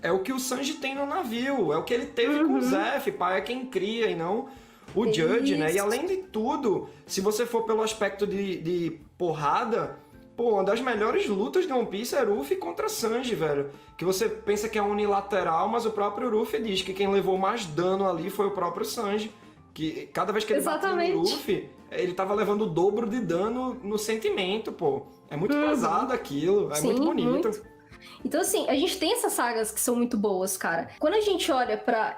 É o que o Sanji tem no navio, é o que ele teve com o Zeff, pai é quem cria e não o Judge, né? E além de tudo, se você for pelo aspecto de porrada, uma das melhores lutas de One Piece é Ruffy contra Sanji, velho. Que você pensa que é unilateral, mas o próprio Ruffy diz que quem levou mais dano ali foi o próprio Sanji. Que cada vez que ele batia no Ruffy, ele tava levando o dobro de dano no sentimento, pô. É muito pesado aquilo, é muito bonito. Muito. Então, assim, a gente tem essas sagas que são muito boas, cara. Quando a gente olha pra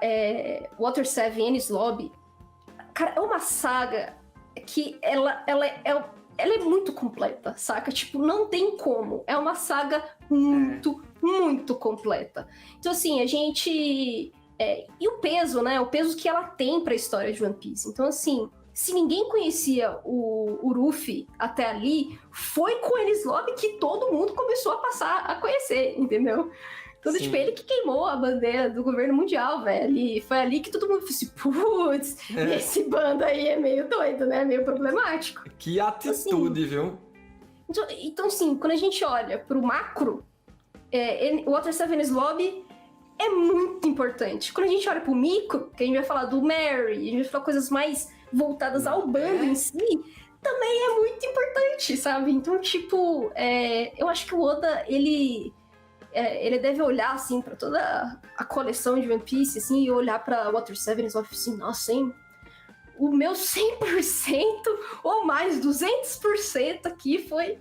Water 7 e Enies Lobby, cara, é uma saga que ela é muito completa, saca? Tipo, não tem como. É uma saga muito completa. Então, assim, a gente... e o peso, né? O peso que ela tem pra história de One Piece. Então, assim, se ninguém conhecia o Ruffy até ali, foi com Enies Lobby que todo mundo começou a passar a conhecer, entendeu? Então, tipo, ele que queimou a bandeira do governo mundial, velho. E foi ali que todo mundo falou assim, putz, esse bando aí é meio doido, né? Meio problemático. Que atitude, assim, viu? Então, assim, quando a gente olha pro macro, o Water 7 Enies Lobby é muito importante. Quando a gente olha pro micro, que a gente vai falar do Mary, a gente vai falar coisas mais voltadas ao bando em si, também é muito importante, sabe? Então, tipo, eu acho que o Oda, ele deve olhar, assim, pra toda a coleção de One Piece, assim, e olhar pra Water 7 e falar assim, nossa, hein? O meu 100% ou mais, 200% aqui foi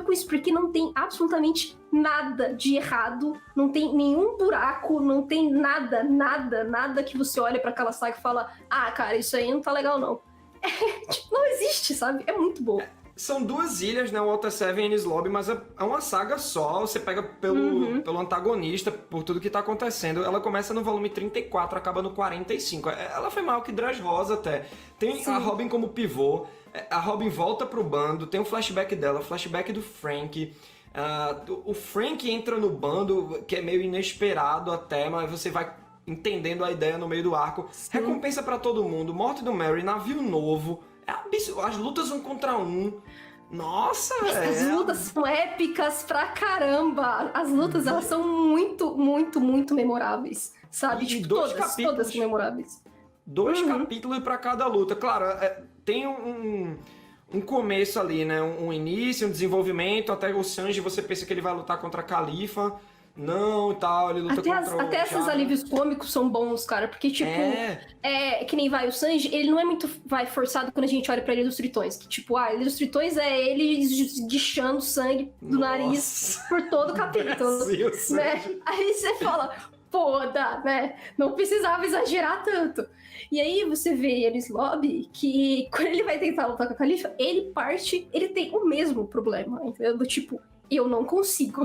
com isso, porque não tem absolutamente nada de errado, não tem nenhum buraco, não tem nada que você olha pra aquela saga e fala, cara, isso aí não tá legal, não. Tipo, não existe, sabe? É muito bom. São duas ilhas, né? O Water 7 e Enies Lobby, mas é uma saga só. Você pega pelo antagonista, por tudo que tá acontecendo. Ela começa no volume 34, acaba no 45. Ela foi maior que Dressrosa até. Tem a Robin como pivô. A Robin volta pro bando, tem um flashback dela, flashback do Frank. O Frank entra no bando, que é meio inesperado até, mas você vai entendendo a ideia no meio do arco. Recompensa pra todo mundo. Morte do Mary, navio novo. As lutas 1 contra 1. Nossa, velho. As lutas são épicas pra caramba. As lutas, elas são muito memoráveis, sabe? Tipo, todas memoráveis. 2 capítulos pra cada luta. Claro, tem um começo ali, né? Um início, um desenvolvimento. Até o Sanji, você pensa que ele vai lutar contra a Califa, não e tal, ele luta contra o Até esses Jabba. alívios cômicos são bons, cara, porque, tipo, que nem vai o Sanji, ele não é muito forçado quando a gente olha pra Ilha dos Tritões, que, tipo, a Ilha dos Tritões é ele esguichando sangue do nariz por todo o capítulo, né? Aí você fala, pô, né? Não precisava exagerar tanto. E aí você vê Enies Lobby, que quando ele vai tentar lutar com a Califa, ele tem o mesmo problema, entendeu? Do tipo, eu não consigo.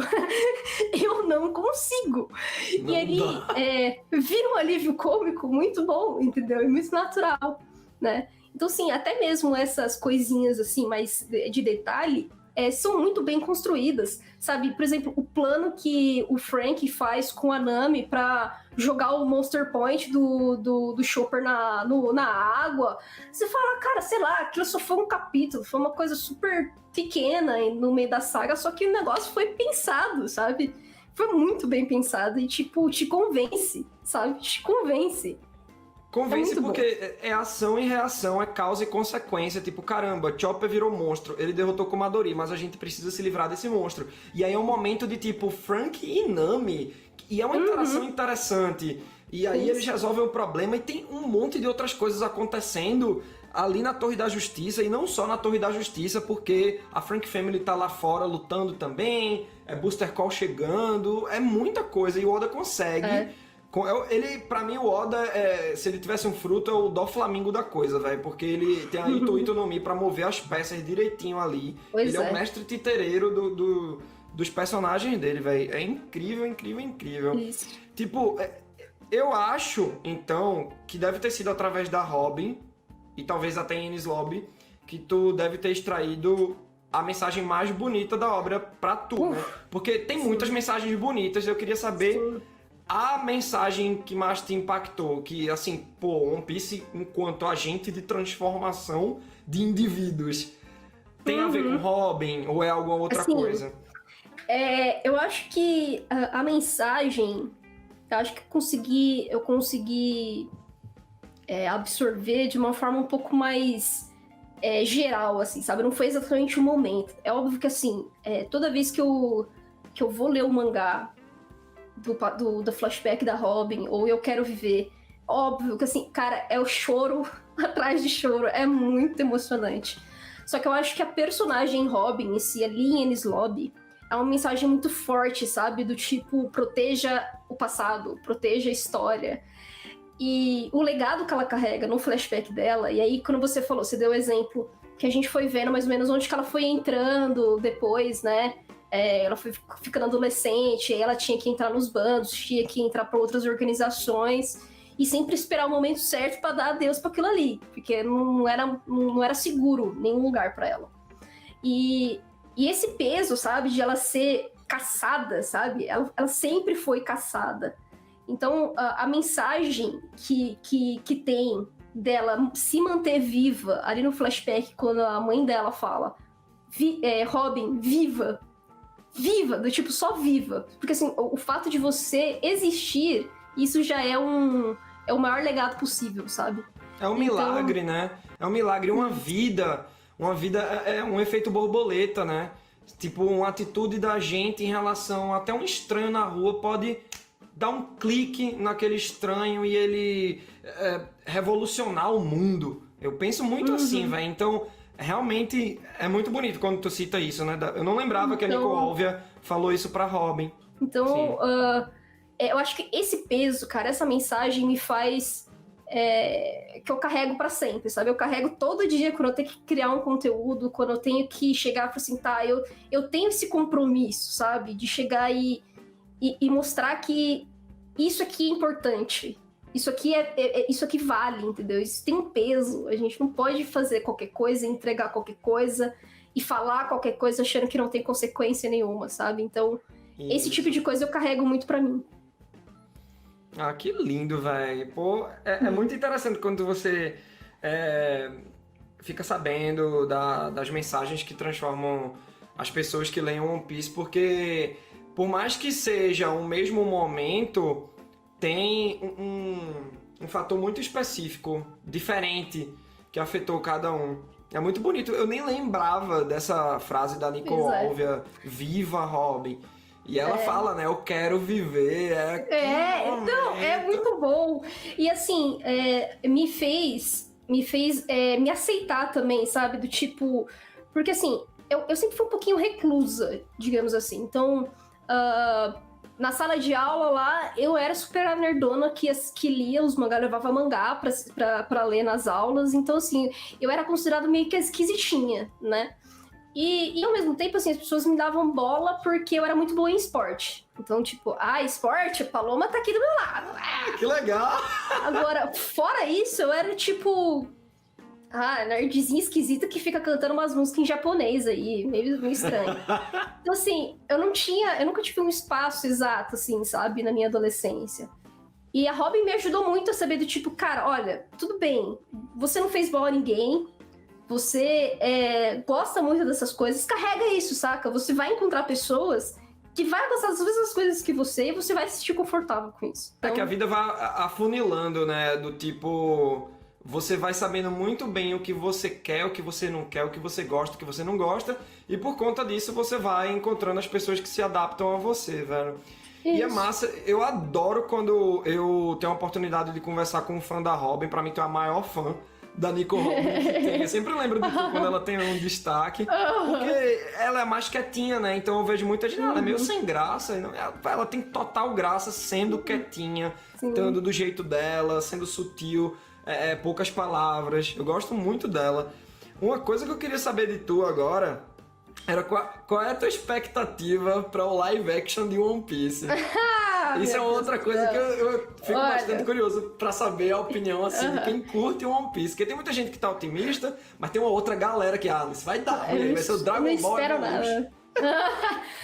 Eu não consigo. Não e ele vira um alívio cômico muito bom, entendeu? E muito natural, né? Então, assim, até mesmo essas coisinhas, assim, mais de detalhe, são muito bem construídas, sabe? Por exemplo, o plano que o Frank faz com a Nami pra jogar o Monster Point do Chopper na água. Você fala, cara, sei lá, aquilo só foi um capítulo, foi uma coisa super pequena no meio da saga, só que o negócio foi pensado, sabe? Foi muito bem pensado e, tipo, te convence, sabe? Te convence. Convence porque é ação e reação, é causa e consequência. Tipo, caramba, Chopper virou monstro, ele derrotou Komadori, mas a gente precisa se livrar desse monstro. E aí é um momento de tipo, Frank e Nami, e é uma interação interessante. E aí eles resolvem o problema e tem um monte de outras coisas acontecendo ali na Torre da Justiça, e não só na Torre da Justiça, porque a Frank Family tá lá fora lutando também, é Booster Call chegando, é muita coisa, e o Oda consegue... Ele, pra mim, o Oda, se ele tivesse um fruto, é o Doflamingo da coisa, velho. Porque ele tem a Ito no Mi pra mover as peças direitinho ali. Ele é o mestre titereiro dos personagens dele, velho. É incrível, incrível, incrível. Isso. Tipo, eu acho, então, que deve ter sido através da Robin, e talvez até em Enies Lobby, que tu deve ter extraído a mensagem mais bonita da obra pra tu, né? Porque tem muitas mensagens bonitas, eu queria saber... A mensagem que mais te impactou, que assim, pô, One Piece enquanto agente de transformação de indivíduos, tem a ver com Robin ou é alguma outra coisa? Eu acho que a mensagem, eu acho que eu consegui absorver de uma forma um pouco mais geral, assim, sabe? Não foi exatamente o momento. É óbvio que, assim, toda vez que eu vou ler o mangá do flashback da Robin, ou eu quero viver. Óbvio que, assim, cara, é o choro atrás de choro, é muito emocionante. Só que eu acho que a personagem Robin, em si, ali em Enies Lobby, é uma mensagem muito forte, sabe? Do tipo, proteja o passado, proteja a história. E o legado que ela carrega no flashback dela, e aí quando você falou, você deu o exemplo, que a gente foi vendo mais ou menos onde que ela foi entrando depois, né? Ela foi ficando adolescente, aí ela tinha que entrar nos bandos, tinha que entrar para outras organizações e sempre esperar o momento certo para dar adeus para aquilo ali, porque não era seguro nenhum lugar para ela. E esse peso, sabe, de ela ser caçada, sabe? Ela sempre foi caçada. Então, a mensagem que tem dela se manter viva ali no flashback, quando a mãe dela fala Robin, viva, do tipo, só viva. Porque, assim, o fato de você existir, isso já é o maior legado possível, sabe? É um milagre, né? É um milagre, uma vida é um efeito borboleta, né? Tipo, uma atitude da gente em relação até um estranho na rua pode dar um clique naquele estranho e ele revolucionar o mundo. Eu penso muito assim, velho. Então, realmente é muito bonito quando tu cita isso, né? Eu não lembrava que a Nico Alvia falou isso pra Robin. Então, eu acho que esse peso, cara, essa mensagem me faz que eu carrego pra sempre, sabe? Eu carrego todo dia quando eu tenho que criar um conteúdo, quando eu tenho que chegar e falar assim, tá, eu tenho esse compromisso, sabe? De chegar e mostrar que isso aqui é importante. Isso aqui vale, entendeu? Isso tem um peso. A gente não pode fazer qualquer coisa, entregar qualquer coisa e falar qualquer coisa achando que não tem consequência nenhuma, sabe? Então, esse tipo de coisa eu carrego muito pra mim. Ah, que lindo, velho. Pô, é muito interessante quando você fica sabendo das mensagens que transformam as pessoas que leem One Piece, porque por mais que seja o mesmo momento, tem um fator muito específico, diferente, que afetou cada um. É muito bonito. Eu nem lembrava dessa frase da Nico Alvia, viva Robin. E ela fala, né? Eu quero viver. Então, é muito bom. E assim, me fez me aceitar também, sabe? Do tipo. Porque assim, eu sempre fui um pouquinho reclusa, digamos assim. Então, na sala de aula lá, eu era super a nerdona que lia os mangá, levava mangá pra ler nas aulas. Então, assim, eu era considerada meio que esquisitinha, né? E ao mesmo tempo, assim, as pessoas me davam bola porque eu era muito boa em esporte. Então, tipo, esporte, a Paloma tá aqui do meu lado. Que legal! Agora, fora isso, eu era tipo... nerdzinha esquisita que fica cantando umas músicas em japonês aí, meio estranho. Então, assim, eu nunca tive um espaço exato, assim, sabe, na minha adolescência. E a Robin me ajudou muito a saber do tipo, cara, olha, tudo bem, você não fez mal a ninguém, você gosta muito dessas coisas, carrega isso, saca? Você vai encontrar pessoas que vai gostar das mesmas coisas que você e você vai se sentir confortável com isso. Então... É que a vida vai afunilando, né? Do tipo... Você vai sabendo muito bem o que você quer, o que você não quer, o que você gosta, o que você não gosta. E por conta disso, você vai encontrando as pessoas que se adaptam a você, velho. Isso. E é massa. Eu adoro quando eu tenho a oportunidade de conversar com um fã da Robin. Pra mim, tu é a maior fã da Nico Robin que tem. Eu sempre lembro de tu quando ela tem um destaque. Porque ela é mais quietinha, né? Então eu vejo muita gente, ela é meio sem graça. Ela tem total graça sendo quietinha, estando do jeito dela, sendo sutil, poucas palavras. Eu gosto muito dela. Uma coisa que eu queria saber de tu agora era qual é a tua expectativa para o live action de One Piece? Isso é outra coisa que eu fico bastante curioso pra saber a opinião, assim, de quem curte One Piece. Porque tem muita gente que tá otimista, mas tem uma outra galera que, isso vai dar ruim, vai ser o Dragon Ball Evolution.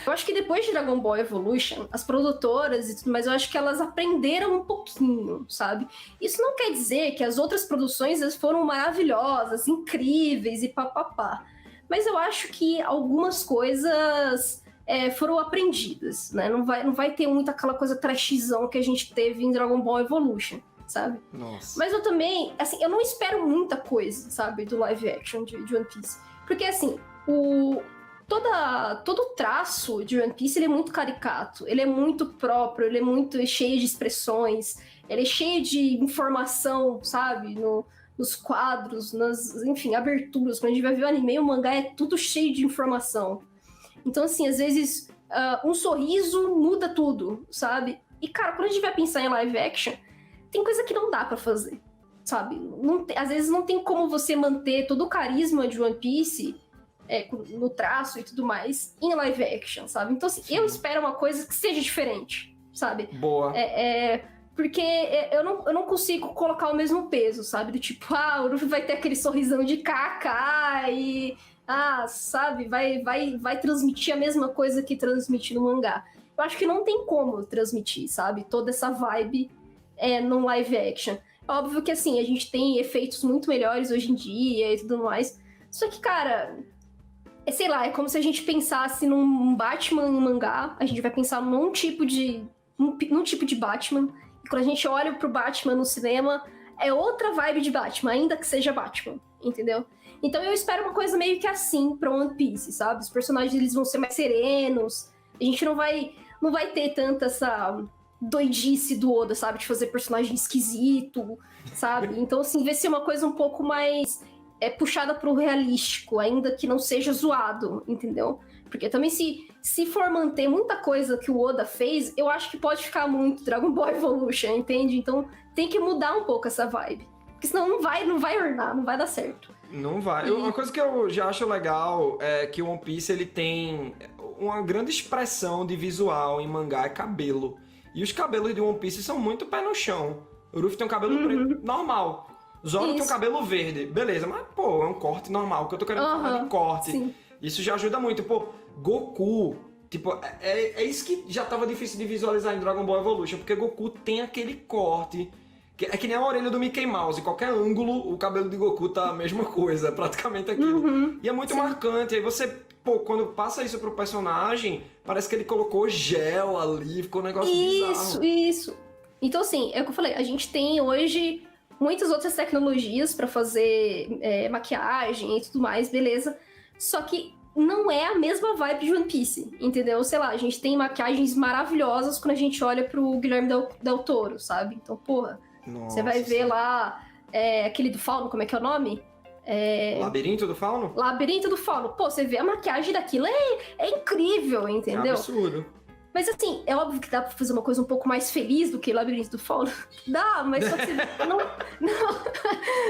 Eu acho que depois de Dragon Ball Evolution, as produtoras e tudo mais, eu acho que elas aprenderam um pouquinho, sabe? Isso não quer dizer que as outras produções foram maravilhosas, incríveis e papapá. Mas eu acho que algumas coisas... foram aprendidas, né? Não vai ter muito aquela coisa trashzão que a gente teve em Dragon Ball Evolution, sabe? Nossa. Mas eu também, assim, eu não espero muita coisa, sabe? Do live action de One Piece. Porque, assim, todo o traço de One Piece, ele é muito caricato, ele é muito próprio, ele é muito cheio de expressões, ele é cheio de informação, sabe? Nos quadros, enfim, aberturas. Quando a gente vai ver o anime, o mangá é tudo cheio de informação. Então, assim, às vezes, um sorriso muda tudo, sabe? E, cara, quando a gente vai pensar em live action, tem coisa que não dá pra fazer, sabe? Às vezes não tem como você manter todo o carisma de One Piece no traço e tudo mais em live action, sabe? Então, assim, eu espero uma coisa que seja diferente, sabe? Boa. Porque eu não consigo colocar o mesmo peso, sabe? Do tipo, o Luffy vai ter aquele sorrisão de kaká e... sabe, vai transmitir a mesma coisa que transmite no mangá. Eu acho que não tem como transmitir, sabe, toda essa vibe num live action. Óbvio que, assim, a gente tem efeitos muito melhores hoje em dia e tudo mais. Só que, cara, sei lá, é como se a gente pensasse num Batman em mangá, a gente vai pensar num tipo de Batman, e quando a gente olha pro Batman no cinema, é outra vibe de Batman, ainda que seja Batman, entendeu? Então eu espero uma coisa meio que assim pra One Piece, sabe? Os personagens eles vão ser mais serenos, a gente não vai ter tanta essa doidice do Oda, sabe? De fazer personagem esquisito, sabe? Então, assim, vai ser uma coisa um pouco mais puxada pro realístico, ainda que não seja zoado, entendeu? Porque também se for manter muita coisa que o Oda fez, eu acho que pode ficar muito Dragon Ball Evolution, entende? Então tem que mudar um pouco essa vibe. Porque senão não vai ornar, não vai dar certo. Não vai. Uma coisa que eu já acho legal é que o One Piece ele tem uma grande expressão de visual em mangá, é cabelo. E os cabelos de One Piece são muito pé no chão. O Luffy tem um cabelo preto normal. Zoro tem um cabelo verde. Beleza, mas pô, é um corte normal. O que eu tô querendo falar de corte. Sim. Isso já ajuda muito. Pô, Goku, tipo, é isso que já tava difícil de visualizar em Dragon Ball Evolution, porque Goku tem aquele corte. É que nem a orelha do Mickey Mouse. Em qualquer ângulo, o cabelo de Goku tá a mesma coisa, é praticamente aquilo. E é muito marcante. Aí você, quando passa isso pro personagem, parece que ele colocou gel ali, ficou um negócio bizarro. Isso. Então, assim, é o que eu falei, a gente tem hoje muitas outras tecnologias pra fazer maquiagem e tudo mais, beleza. Só que não é a mesma vibe de One Piece, entendeu? Sei lá, a gente tem maquiagens maravilhosas quando a gente olha pro Guilherme Del Toro, sabe? Então, porra, você vai ver lá aquele do Fauno, como é que é o nome? Labirinto do Fauno? Labirinto do Fauno. Pô, você vê a maquiagem daquilo, é incrível, entendeu? É absurdo. Mas assim, é óbvio que dá pra fazer uma coisa um pouco mais feliz do que o Labirinto do Fauno. Dá, mas só que você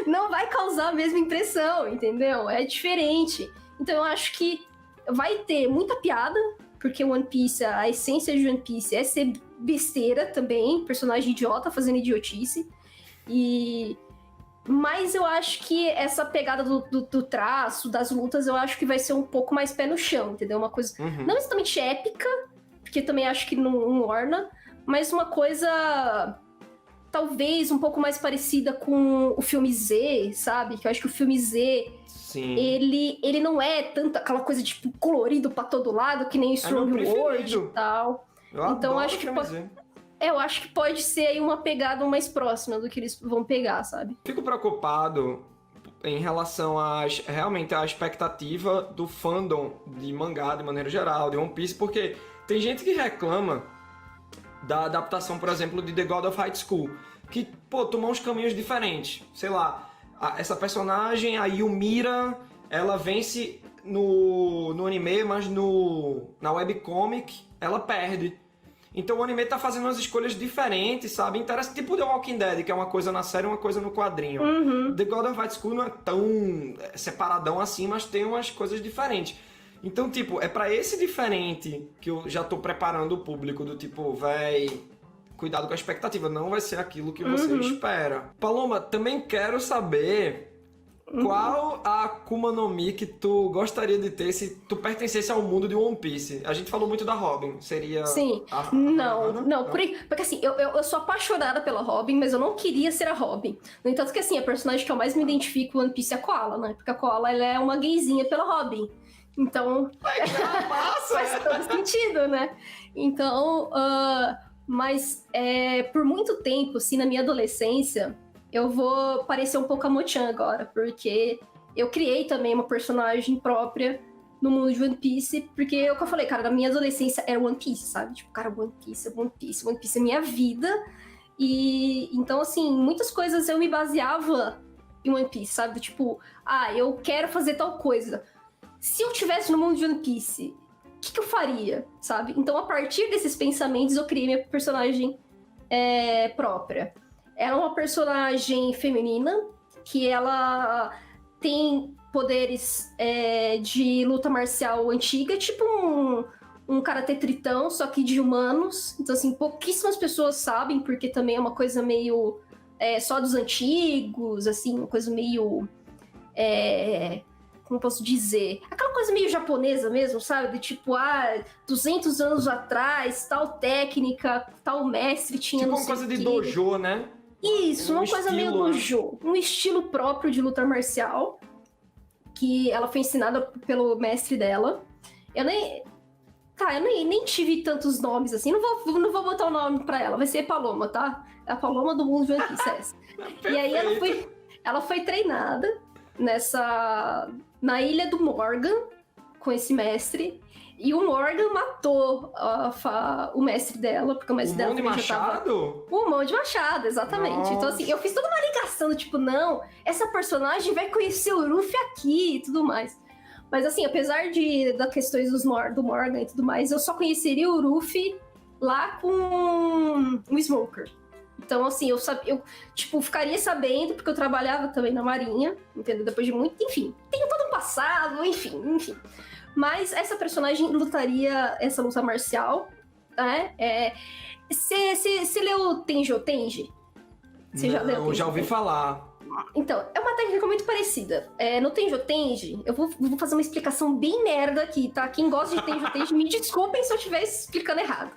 não vai causar a mesma impressão, entendeu? É diferente. Então eu acho que vai ter muita piada, porque One Piece, a essência de One Piece é ser besteira também, personagem idiota fazendo idiotice. Mas eu acho que essa pegada do traço, das lutas, eu acho que vai ser um pouco mais pé no chão, entendeu? Uma coisa não exatamente épica, porque também acho que não orna, mas uma coisa talvez um pouco mais parecida com o filme Z, sabe? Que eu acho que o filme Z, sim, ele não é tanto aquela coisa tipo colorido pra todo lado, que nem Strong World e tal. Então acho que eu acho que pode ser aí uma pegada mais próxima do que eles vão pegar, sabe? Fico preocupado em relação realmente à expectativa do fandom de mangá de maneira geral, de One Piece, porque tem gente que reclama da adaptação, por exemplo, de The God of High School, que, pô, tomou uns caminhos diferentes. Sei lá, essa personagem, a Yumira, ela vence no anime, mas na webcomic ela perde. Então o anime tá fazendo umas escolhas diferentes, sabe? Interessa, tipo The Walking Dead, que é uma coisa na série e uma coisa no quadrinho. The God of High School não é tão separadão assim, mas tem umas coisas diferentes. Então, tipo, é pra esse diferente que eu já tô preparando o público, do tipo, véi, cuidado com a expectativa, não vai ser aquilo que você espera. Paloma, também quero saber qual a Akuma no Mi que tu gostaria de ter se tu pertencesse ao mundo de One Piece. A gente falou muito da Robin, seria... Sim, não, porque assim, eu sou apaixonada pela Robin, mas eu não queria ser a Robin. No entanto que assim, a personagem que eu mais me identifico no One Piece é a Koala, né? Porque a Koala, ela é uma gayzinha pela Robin. Então, faz todo sentido, né? Então, mas por muito tempo, assim, na minha adolescência, eu vou parecer um pouco a Mo-chan agora, porque eu criei também uma personagem própria no mundo de One Piece, porque é o que eu falei, cara, na minha adolescência era One Piece, sabe? Tipo, cara, One Piece é minha vida. E então, assim, muitas coisas eu me baseava em One Piece, sabe? Tipo, eu quero fazer tal coisa. Se eu tivesse no mundo de One Piece, o que eu faria, sabe? Então, a partir desses pensamentos, eu criei minha personagem própria. Ela é uma personagem feminina, que ela tem poderes de luta marcial antiga, tipo um karatê tritão, só que de humanos. Então, assim, pouquíssimas pessoas sabem, porque também é uma coisa meio só dos antigos, assim, uma coisa meio... como posso dizer? Aquela coisa meio japonesa mesmo, sabe? De tipo, 200 anos atrás, tal técnica, tal mestre tinha... Tipo uma coisa de dojo, né? Isso, uma coisa meio dojo. Um estilo próprio de luta marcial, que ela foi ensinada pelo mestre dela. Eu nem tive tantos nomes assim, não vou botar o nome pra ela, vai ser Paloma, tá? É a Paloma do mundo de One Piece. E aí ela foi treinada na ilha do Morgan, com esse mestre, e o Morgan matou o mestre dela, porque o mestre dela também já tava... O Mão de Machado, exatamente. Nossa. Então, assim, eu fiz toda uma ligação, tipo, não, essa personagem vai conhecer o Luffy aqui e tudo mais. Mas, assim, apesar das questões do Morgan e tudo mais, eu só conheceria o Luffy lá com o Smoker. Então, assim, eu ficaria sabendo, porque eu trabalhava também na Marinha, entendeu? Depois de muito... Enfim, tenho todo um passado, enfim. Mas essa personagem lutaria essa luta marcial, né? Você leu Tenjo-Tenji? Você já leu? Eu já ouvi falar. Então, é uma técnica muito parecida. No Tenjo-Tenji, eu vou fazer uma explicação bem merda aqui, tá? Quem gosta de Tenjo-Tenji, me desculpem se eu estiver explicando errado.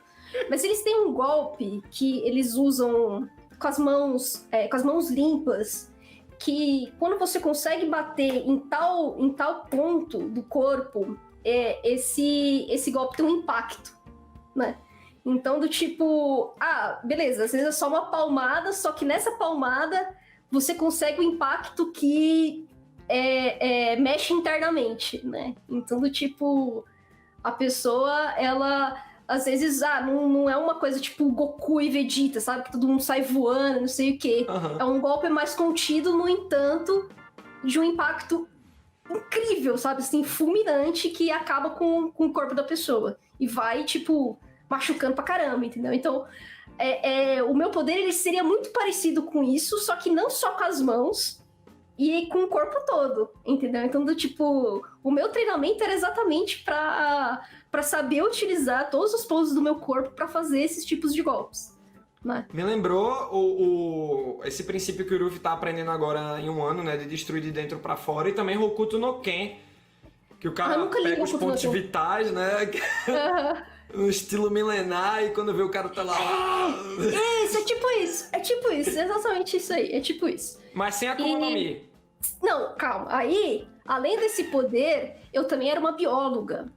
Mas eles têm um golpe que eles usam com as mãos limpas, que quando você consegue bater em tal ponto do corpo, esse golpe tem um impacto, né? Então, do tipo, beleza, às vezes é só uma palmada, só que nessa palmada você consegue um impacto que mexe internamente, né? Então, do tipo, a pessoa, ela, às vezes, não é uma coisa tipo Goku e Vegeta, sabe? Que todo mundo sai voando, não sei o quê. Aham. É um golpe mais contido, no entanto, de um impacto incrível, sabe? Assim, fulminante, que acaba com o corpo da pessoa. E vai, tipo, machucando pra caramba, entendeu? Então, o meu poder, ele seria muito parecido com isso, só que não só com as mãos, e com o corpo todo, entendeu? Então, do tipo, o meu treinamento era exatamente pra saber utilizar todos os pontos do meu corpo pra fazer esses tipos de golpes, né? Me lembrou esse princípio que o Ruffy tá aprendendo agora em um ano, né? De destruir de dentro pra fora. E também Hokuto no Ken, que o cara nunca li pega os Hokuto no pontos Ken. vitais, né? No estilo milenar, e quando vê o cara tá lá... Isso, é tipo isso, exatamente isso aí, é tipo isso. Mas sem a Akuma no Mi. Não, calma, aí, além desse poder, eu também era uma bióloga.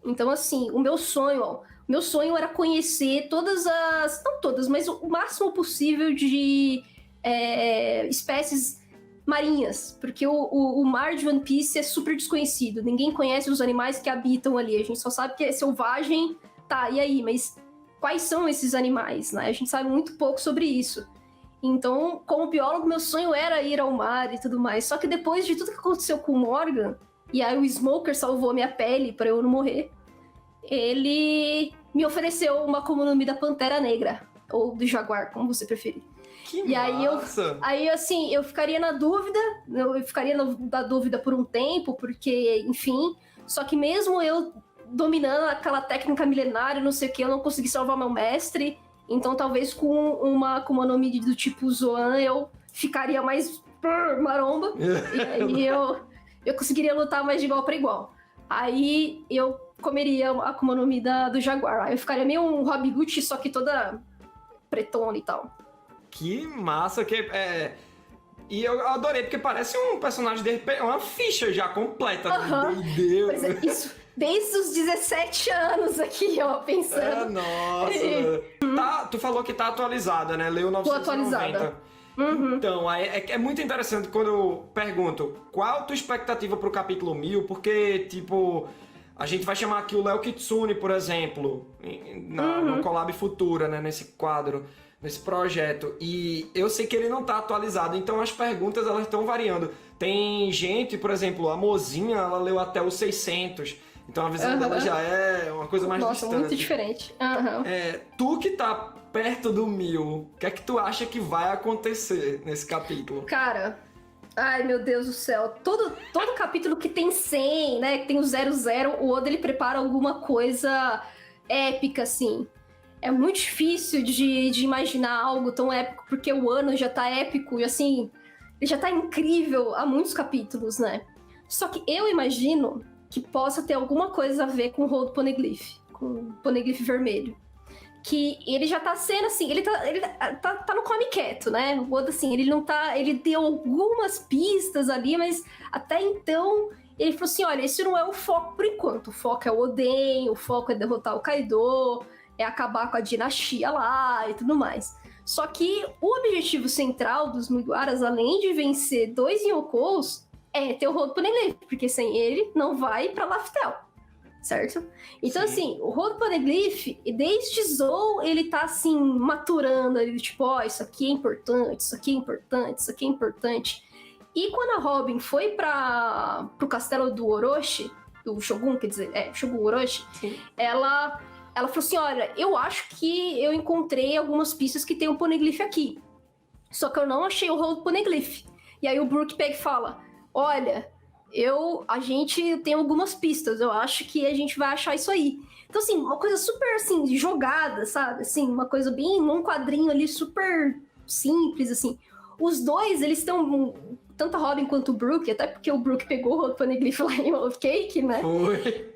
Então, assim, o meu sonho era conhecer todas as... Não todas, mas o máximo possível de espécies marinhas. Porque o mar de One Piece é super desconhecido. Ninguém conhece os animais que habitam ali. A gente só sabe que é selvagem. Tá, e aí? Mas quais são esses animais, né? A gente sabe muito pouco sobre isso. Então, como biólogo, meu sonho era ir ao mar e tudo mais. Só que depois de tudo que aconteceu com o Morgan, e aí o Smoker salvou minha pele pra eu não morrer, ele me ofereceu uma Akuma no Mi da Pantera Negra, ou do Jaguar, como você preferir. Que E massa! aí, assim, eu ficaria na dúvida, na dúvida por um tempo, porque, enfim, só que mesmo eu dominando aquela técnica milenária, não sei o que, eu não consegui salvar meu mestre, então talvez com uma Akuma no Mi do tipo Zoan eu ficaria mais maromba, e aí eu conseguiria lutar mais de igual para igual. Aí eu comeria a Akuma no Mi do Jaguar, aí eu ficaria meio um Rob Gucci, só que toda pretona e tal. Que massa! E eu adorei, porque parece um personagem de RPG, uma ficha já completa. Aham. D&D. Pois é, isso desde os 17 anos aqui, ó, pensando. Nossa! Tá, tu falou que tá atualizada, né? Leu 990. Tô atualizada. Uhum. Então, é muito interessante quando eu pergunto qual a tua expectativa pro capítulo 1000, porque, tipo, a gente vai chamar aqui o Léo Kitsune, por exemplo, no Collab Futura, né? Nesse quadro, nesse projeto. E eu sei que ele não tá atualizado, então as perguntas, elas estão variando. Tem gente, por exemplo, a Mozinha, ela leu até os 600. Então a visão dela já é uma coisa mais distante. Nossa, muito diferente. Tu que tá perto do 1000, o que é que tu acha que vai acontecer nesse capítulo? Cara, ai meu Deus do céu. Todo capítulo que tem 100, né, que tem o 00, o Oda ele prepara alguma coisa épica, assim. É muito difícil de imaginar algo tão épico, porque o ano já tá épico e assim, ele já tá incrível há muitos capítulos, né? Só que eu imagino que possa ter alguma coisa a ver com o Road Poneglyph, com o Poneglyph vermelho. Que ele já tá sendo assim, ele tá no come quieto, né? O Oda, assim, ele não tá. Ele deu algumas pistas ali, mas até então ele falou assim: olha, esse não é o foco por enquanto. O foco é o Oden, o foco é derrotar o Kaido, é acabar com a dinastia lá e tudo mais. Só que o objetivo central dos Mugiwaras, além de vencer 2 Yokous, é ter o Road Poneglyph, porque sem ele não vai pra Laftel, certo? Então, sim, assim, o Road Poneglyph, desde Zou, ele tá assim, maturando ali, tipo, ó, isso aqui é importante, isso aqui é importante, isso aqui é importante. E quando a Robin foi pro castelo do Orochi, do Shogun, quer dizer, Shogun Orochi, sim, ela falou assim, olha, eu acho que eu encontrei algumas pistas que tem um Poneglyph aqui. Só que eu não achei o Road Poneglyph. E aí o Brook pega e fala, olha, a gente tem algumas pistas, eu acho que a gente vai achar isso aí. Então, assim, uma coisa super, assim, jogada, sabe? Assim, uma coisa bem num quadrinho ali, super simples, assim. Os dois, eles estão, tanto a Robin quanto o Brook, até porque o Brook pegou o Road Poneglyph lá em Old Cake, né? Foi.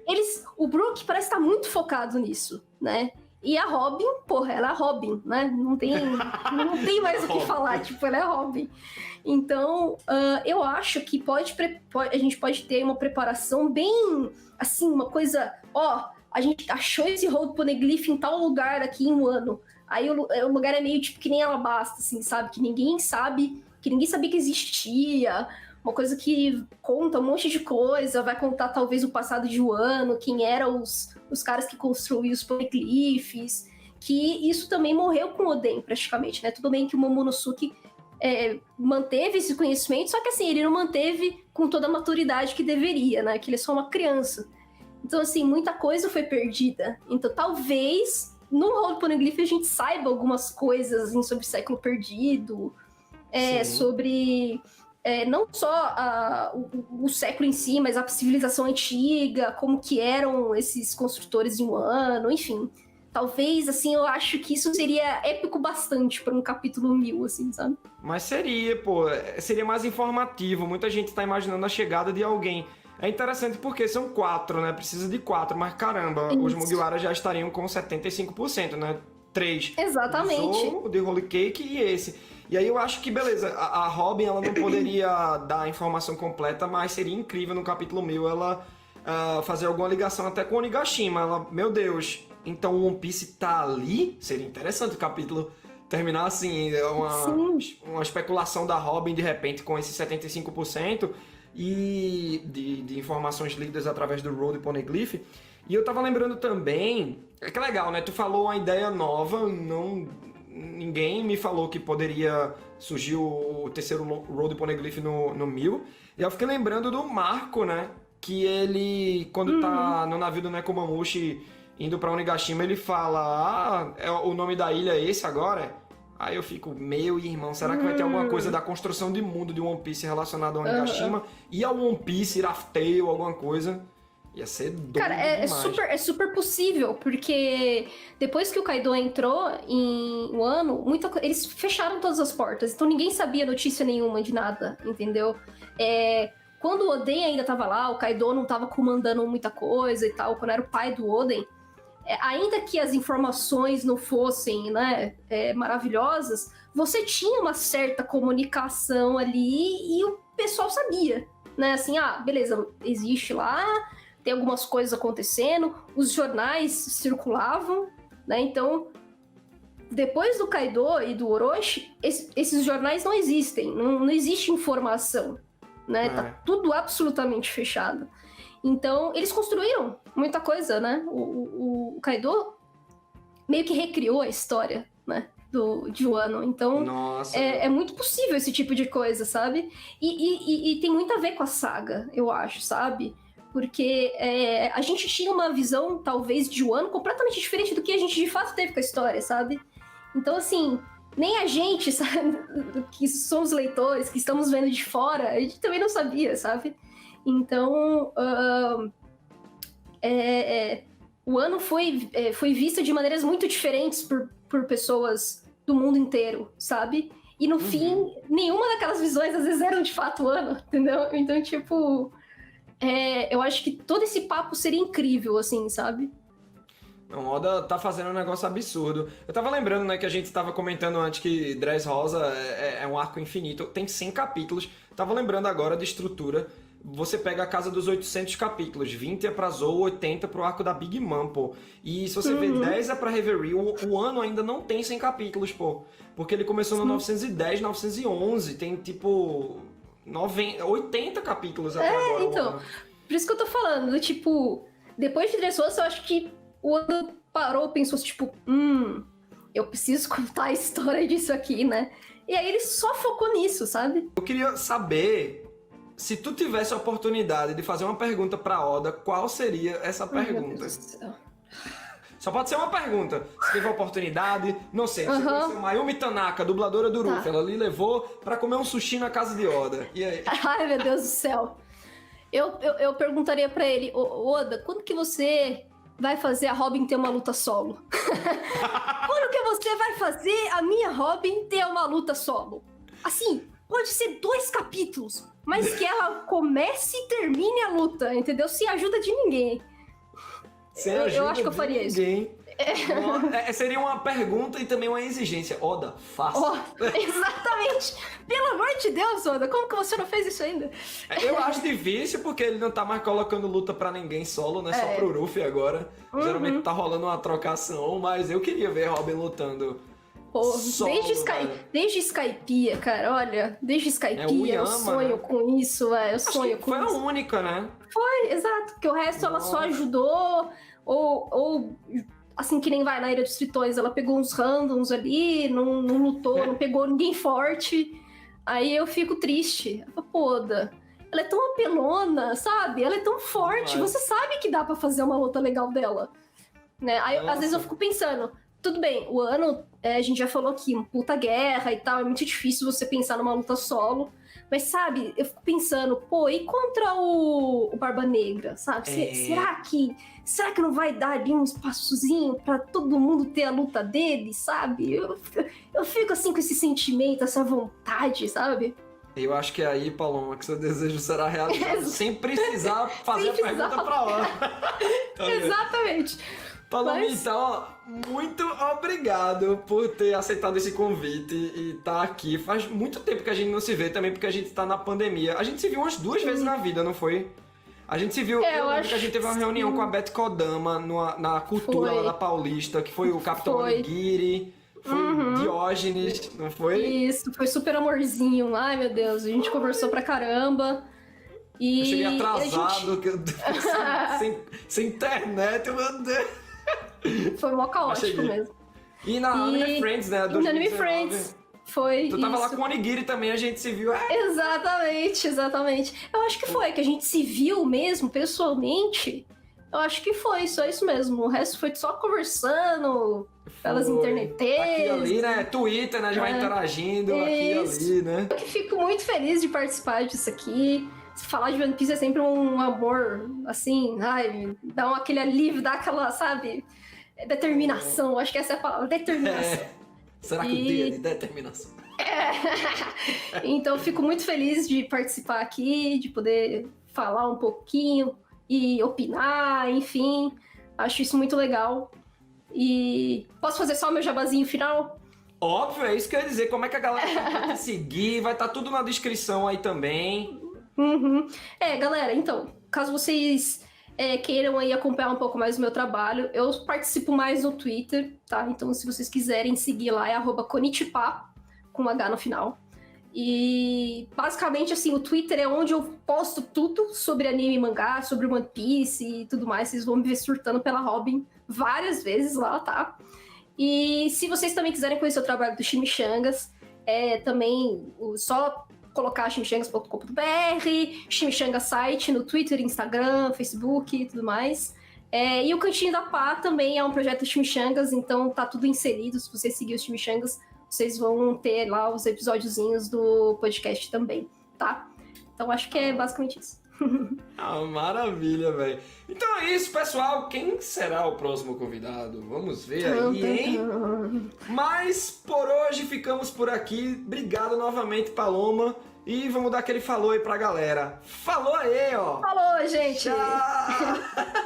O Brook parece estar muito focado nisso, né? E a Robin, porra, ela é a Robin, né? Não tem mais o que falar, tipo, ela é a Robin. Então, eu acho que a gente pode ter uma preparação bem, assim, uma coisa... Ó, a gente achou esse Road Poneglyph em tal lugar aqui em um ano. Aí o lugar é meio, tipo, que nem Alabasta, assim, sabe? Que ninguém sabia que existia. uma coisa que conta um monte de coisa, vai contar talvez o passado de Wano, quem eram os caras que construíram os poneglyphs, que isso também morreu com Oden, praticamente, né? Tudo bem que o Momonosuke manteve esse conhecimento, só que assim, ele não manteve com toda a maturidade que deveria, né? Que ele é só uma criança. Então, assim, muita coisa foi perdida. Então, talvez, no Rolo Poneglyph a gente saiba algumas coisas assim, sobre o século perdido, sobre não só o século em si, mas a civilização antiga, como que eram esses construtores de Wano, enfim. Talvez, assim, eu acho que isso seria épico bastante para um capítulo 1000, assim, sabe? Mas seria mais informativo. Muita gente tá imaginando a chegada de alguém. É interessante porque são 4, né? Precisa de 4, mas caramba, os Mugiwara já estariam com 75%, né? 3. Exatamente. O Zou, o de Holy Cake e esse. E aí eu acho que, beleza, a Robin, ela não poderia dar a informação completa, mas seria incrível no capítulo 1000 ela fazer alguma ligação até com o Onigashima. Ela, meu Deus, então o One Piece tá ali? Seria interessante o capítulo terminar assim, uma especulação da Robin de repente com esse 75% e de informações lidas através do Road Poneglyph. E eu tava lembrando também, que é legal, né? Tu falou uma ideia nova, ninguém me falou que poderia surgir o terceiro Road Poneglyph no 1000. E eu fiquei lembrando do Marco, né? Que ele, quando tá no navio do Nekomamushi indo pra Onigashima, ele fala, o nome da ilha é esse agora? Aí eu fico, meu irmão, será que vai ter alguma coisa da construção de mundo de One Piece relacionada ao Onigashima? E ao One Piece, Raftail, alguma coisa? Ia ser doido Cara, é super possível, porque depois que o Kaido entrou em Wano, eles fecharam todas as portas, então ninguém sabia notícia nenhuma de nada, entendeu? Quando o Oden ainda tava lá, o Kaido não tava comandando muita coisa e tal, quando era o pai do Oden, ainda que as informações não fossem, né, maravilhosas, você tinha uma certa comunicação ali e o pessoal sabia, né? Assim, beleza, existe lá, tem algumas coisas acontecendo, os jornais circulavam, né? Então, depois do Kaido e do Orochi, esses jornais não existem, não existe informação, né? Tá tudo absolutamente fechado. Então, eles construíram muita coisa, né? O Kaido meio que recriou a história, né? De Wano. Então, é muito possível esse tipo de coisa, sabe? E tem muito a ver com a saga, eu acho, sabe? Porque a gente tinha uma visão, talvez, de Wano completamente diferente do que a gente de fato teve com a história, sabe? Então, assim, nem a gente, sabe? Que somos leitores, que estamos vendo de fora, a gente também não sabia, sabe? Então, o Wano foi visto de maneiras muito diferentes por pessoas do mundo inteiro, sabe? E no fim, nenhuma daquelas visões às vezes eram de fato Wano, entendeu? Então, tipo, eu acho que todo esse papo seria incrível, assim, sabe? Não, Oda tá fazendo um negócio absurdo. Eu tava lembrando, né, que a gente tava comentando antes que Dressrosa é um arco infinito, tem 100 capítulos. Tava lembrando agora de estrutura. Você pega a casa dos 800 capítulos, 20 é pra Zou, 80 pro arco da Big Mom, pô. E se você ver 10 é pra Reverie, o ano ainda não tem 100 capítulos, pô. Porque ele começou no 910, 911, tem tipo 80 capítulos até agora. Então, por isso que eu tô falando, tipo, depois de Dressrosa, eu acho que o ano parou, pensou tipo, eu preciso contar a história disso aqui, né? E aí ele só focou nisso, sabe? Eu queria saber, se tu tivesse a oportunidade de fazer uma pergunta pra Oda, qual seria essa pergunta? Meu Deus do céu. Só pode ser uma pergunta. Se teve a oportunidade, não sei. Você conheceu Mayumi Tanaka, dubladora do Ruffy, ela lhe levou pra comer um sushi na casa de Oda. E aí? Ai, meu Deus do céu. Eu perguntaria pra ele, Oda, quando que você vai fazer a Robin ter uma luta solo? Quando que você vai fazer a minha Robin ter uma luta solo? Assim, pode ser 2 capítulos, mas que ela comece e termine a luta, entendeu? Sem ajuda de ninguém. Eu acho que eu faria isso. Seria uma pergunta e também uma exigência. Oda, faça. Exatamente. Pelo amor de Deus, Oda, como que você não fez isso ainda? Eu acho difícil porque ele não tá mais colocando luta pra ninguém solo, né? Só pro Ruffy agora. Geralmente tá rolando uma trocação, mas eu queria ver Robin lutando Pô, Solo, velho. desde Skypiea, cara, olha, desde Skypiea eu Uyama, sonho né? com isso, velho, eu Acho sonho que com foi a isso. única, né? Exato, porque o resto ela só Nossa. ajudou, ou assim que nem vai na Ilha dos Tritões, ela pegou uns randoms ali, não lutou, não pegou ninguém forte. Aí eu fico triste. Eu falo, pô, Oda, ela é tão apelona, sabe? Ela é tão forte, Demais. você sabe que dá pra fazer uma luta legal dela. Né? Aí, às Nossa. vezes eu fico pensando, tudo bem, o ano, a gente já falou aqui, uma puta guerra e tal, é muito difícil você pensar numa luta solo. Mas, sabe, eu fico pensando, pô, e contra o Barba Negra, sabe? Será que não vai dar ali um espaçozinho pra todo mundo ter a luta dele, sabe? Eu fico assim com esse sentimento, essa vontade, sabe? Eu acho que é aí, Paloma, que seu desejo será realizado sem precisar fazer Sem a pergunta precisar. pra lá. Tá vendo? Exatamente. Paloma, Mas- então, ó, muito obrigado por ter aceitado esse convite e estar aqui. Faz muito tempo que a gente não se vê também, porque a gente tá na pandemia. A gente se viu umas 2 vezes na vida, não foi? A gente se viu, eu lembro que a gente teve uma reunião com a Beth Kodama na cultura Foi. lá da Paulista, que foi o Capitão Foi. Onigiri, foi o Diógenes, não foi? Isso, foi super amorzinho. Ai, meu Deus, a gente conversou pra caramba. E Eu cheguei a gente- atrasado, sem internet, meu Deus. Foi mó caótico cheguei. mesmo. E na Anime Friends, né? E no Anime 2019. Friends. Foi Tu tava lá isso. com o Onigiri também, a gente se viu. Exatamente. Eu acho que foi, que a gente se viu mesmo, pessoalmente. Eu acho que foi, só isso mesmo. O resto foi só conversando pelas Foi. interneteiras. Aqui e ali, né? Twitter, né? A gente vai interagindo aqui e Isso. ali, né? Eu fico muito feliz de participar disso aqui. Falar de One Piece é sempre um amor, assim, ai, dá aquele alívio, dá aquela, sabe, determinação. Acho que essa é a palavra, determinação. É. Será que o E- dia de determinação? Então, eu fico muito feliz de participar aqui, de poder falar um pouquinho e opinar, enfim. Acho isso muito legal. E posso fazer só o meu jabazinho final? Óbvio, é isso que eu ia dizer. Como é que a galera vai te seguir? Vai estar tudo na descrição aí também. Uhum. Galera, então, caso vocês queiram aí acompanhar um pouco mais do meu trabalho, eu participo mais no Twitter, tá? Então, se vocês quiserem seguir lá, é @Konichipa, com H no final. E, basicamente, assim, o Twitter é onde eu posto tudo sobre anime e mangá, sobre One Piece e tudo mais. Vocês vão me ver surtando pela Robin várias vezes lá, tá? E se vocês também quiserem conhecer o trabalho do Chimichangas, também só colocar chimichangas.com.br, Chimichanga site no Twitter, Instagram, Facebook e tudo mais. E o Cantinho da Pá também é um projeto do Chimichangas, então tá tudo inserido. Se você seguir os Chimichangas, vocês vão ter lá os episódiozinhos do podcast também, tá? Então acho que é basicamente isso. Ah, maravilha, velho. Então é isso, pessoal. Quem será o próximo convidado? Vamos ver aí, hein? Mas por hoje ficamos por aqui. Obrigado novamente, Paloma. E vamos dar aquele falou aí pra galera. Falou aí, ó. Falou, gente! Tchau!